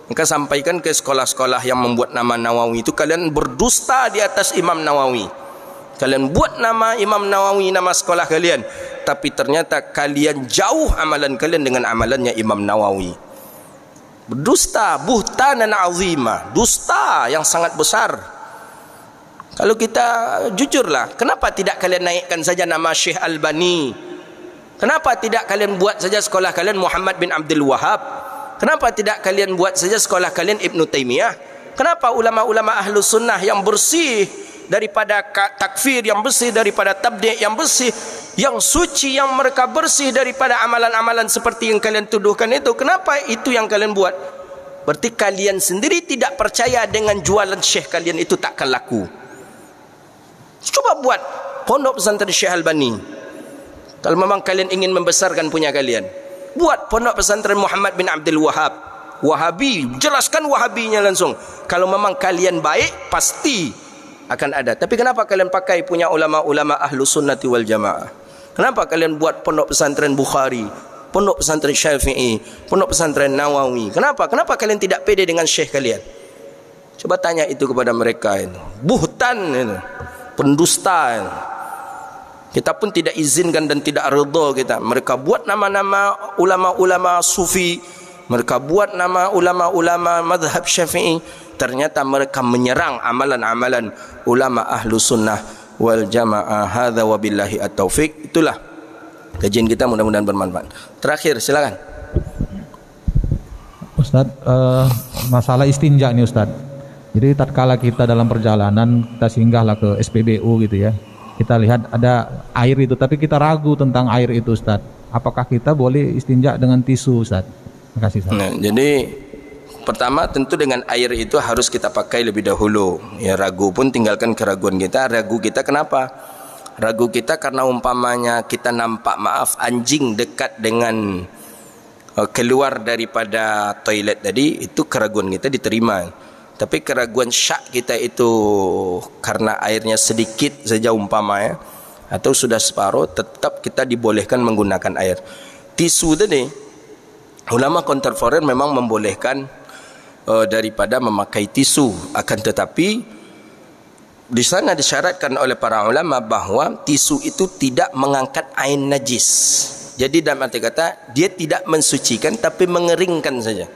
Maka sampaikan ke sekolah-sekolah yang membuat nama Nawawi itu, kalian berdusta di atas Imam Nawawi. Kalian buat nama Imam Nawawi nama sekolah kalian, tapi ternyata kalian jauh amalan kalian dengan amalannya Imam Nawawi. Berdusta, buhtanan azima, dusta yang sangat besar. Kalau kita jujurlah, kenapa tidak kalian naikkan saja nama Syekh Albani? Kenapa tidak kalian buat saja sekolah kalian Muhammad bin Abdul Wahab? Kenapa tidak kalian buat saja sekolah kalian Ibnu Taimiyah? Kenapa ulama-ulama ahlu sunnah yang bersih daripada takfir, yang bersih daripada tabdi', yang bersih, yang suci, yang mereka bersih daripada amalan-amalan seperti yang kalian tuduhkan itu, kenapa itu yang kalian buat? Berarti kalian sendiri tidak percaya dengan jualan syekh kalian itu takkan laku. Coba buat pondok pesantren Syekh Albani. Kalau memang kalian ingin membesarkan punya kalian, buat pondok pesantren Muhammad bin Abdul Wahab. Wahabi, jelaskan wahabinya langsung. Kalau memang kalian baik, pasti akan ada. Tapi kenapa kalian pakai punya ulama-ulama ahlu sunnati wal jamaah? Kenapa kalian buat pondok pesantren Bukhari, pondok pesantren Syafi'i, pondok pesantren Nawawi? Kenapa? Kenapa kalian tidak pede dengan syekh kalian? Coba tanya itu kepada mereka itu. Buhtan itu, pendusta itu. Kita pun tidak izinkan dan tidak redha kita. Mereka buat nama-nama ulama-ulama sufi, mereka buat nama ulama-ulama mazhab Syafi'i. Ternyata mereka menyerang amalan-amalan ulama ahlu sunnah wal jamaah. Hadza wabillahi at-taufiq. Itulah kajian kita, mudah-mudahan bermanfaat. Terakhir silakan Ustaz, masalah istinja nih Ustaz. Jadi tatkala kita dalam perjalanan, kita singgahlah ke SPBU gitu ya, kita lihat ada air itu, tapi kita ragu tentang air itu Ustaz. Apakah kita boleh istinja dengan tisu Ustaz? Terima kasih Ustaz. Nah, jadi pertama tentu dengan air itu harus kita pakai lebih dahulu. Ya, ragu pun tinggalkan keraguan kita. Ragu kita kenapa? Ragu kita karena umpamanya kita nampak, maaf, anjing dekat dengan keluar daripada toilet tadi, itu keraguan kita diterima. Tapi keraguan syak kita itu karena airnya sedikit saja umpamanya, atau sudah separuh, tetap kita dibolehkan menggunakan air. Tisu tadi, ulama kontemporer memang membolehkan daripada memakai tisu. Akan tetapi di sana disyaratkan oleh para ulama bahawa tisu itu tidak mengangkat air najis. Jadi dalam arti kata, dia tidak mensucikan tapi mengeringkan saja.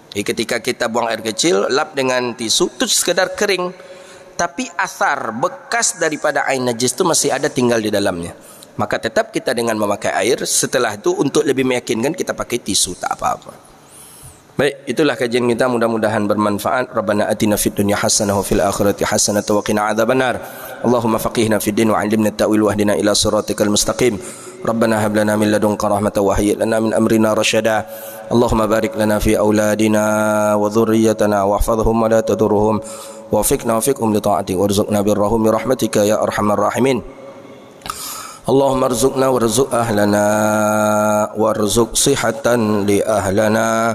Jadi ketika kita buang air kecil, lap dengan tisu, itu sekedar kering. Tapi asar, bekas daripada air najis itu masih ada tinggal di dalamnya. Maka tetap kita dengan memakai air, setelah itu untuk lebih meyakinkan kita pakai tisu, tak apa-apa. Baik, itulah kajian kita, mudah-mudahan bermanfaat. Rabbana atina fid dunya hasanah wa fil akhirati hasanah wa qina adzabannar. Allahumma faqihna fid din wa 'allimna at-ta'wil wa hdina ila siratikal mustaqim. Rabbana hab lana min ladunka rahmatan wa hayyi lana min amrina rasyada. Allahumma barik lana fi auladina wa dhurriyyatina wahfazhum wa la tadurruhum wafiqna wa fiqhum li ta'atik warzuqna birrahum bi rahmatika ya arhamar rahimin. Allahumma arzuqna warzuq ahlana warzuq sihatan li ahlana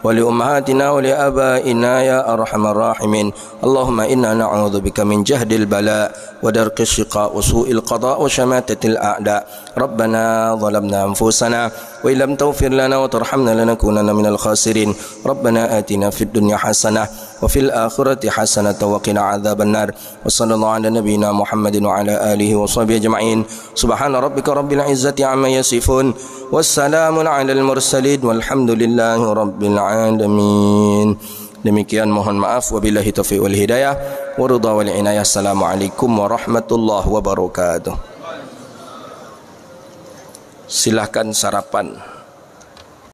ولأمهاتنا ولآبائنا يا أرحم الراحمين. اللهم إنا نعوذ بك من جهد البلاء ودرك الشقاء وسوء القضاء وشماتة الأعداء. ربنا ظلمنا أنفسنا وإن لم تغفر لنا وترحمنا لنكونن من الخاسرين. ربنا آتنا في الدنيا حسنة وفي الآخرة حسنة وقنا عذاب النار. وصلى الله على نبينا محمد وعلى آله وصحبه أجمعين. سبحان ربك رب العزة عما يصفون والسلام على المرسلين والحمد لله رب العالمين. Demikian, mohon maaf. Wabillahi taufiq wal hidayah wa ridha wal inayah. Assalamualaikum warahmatullahi wabarakatuh. Silakan sarapan.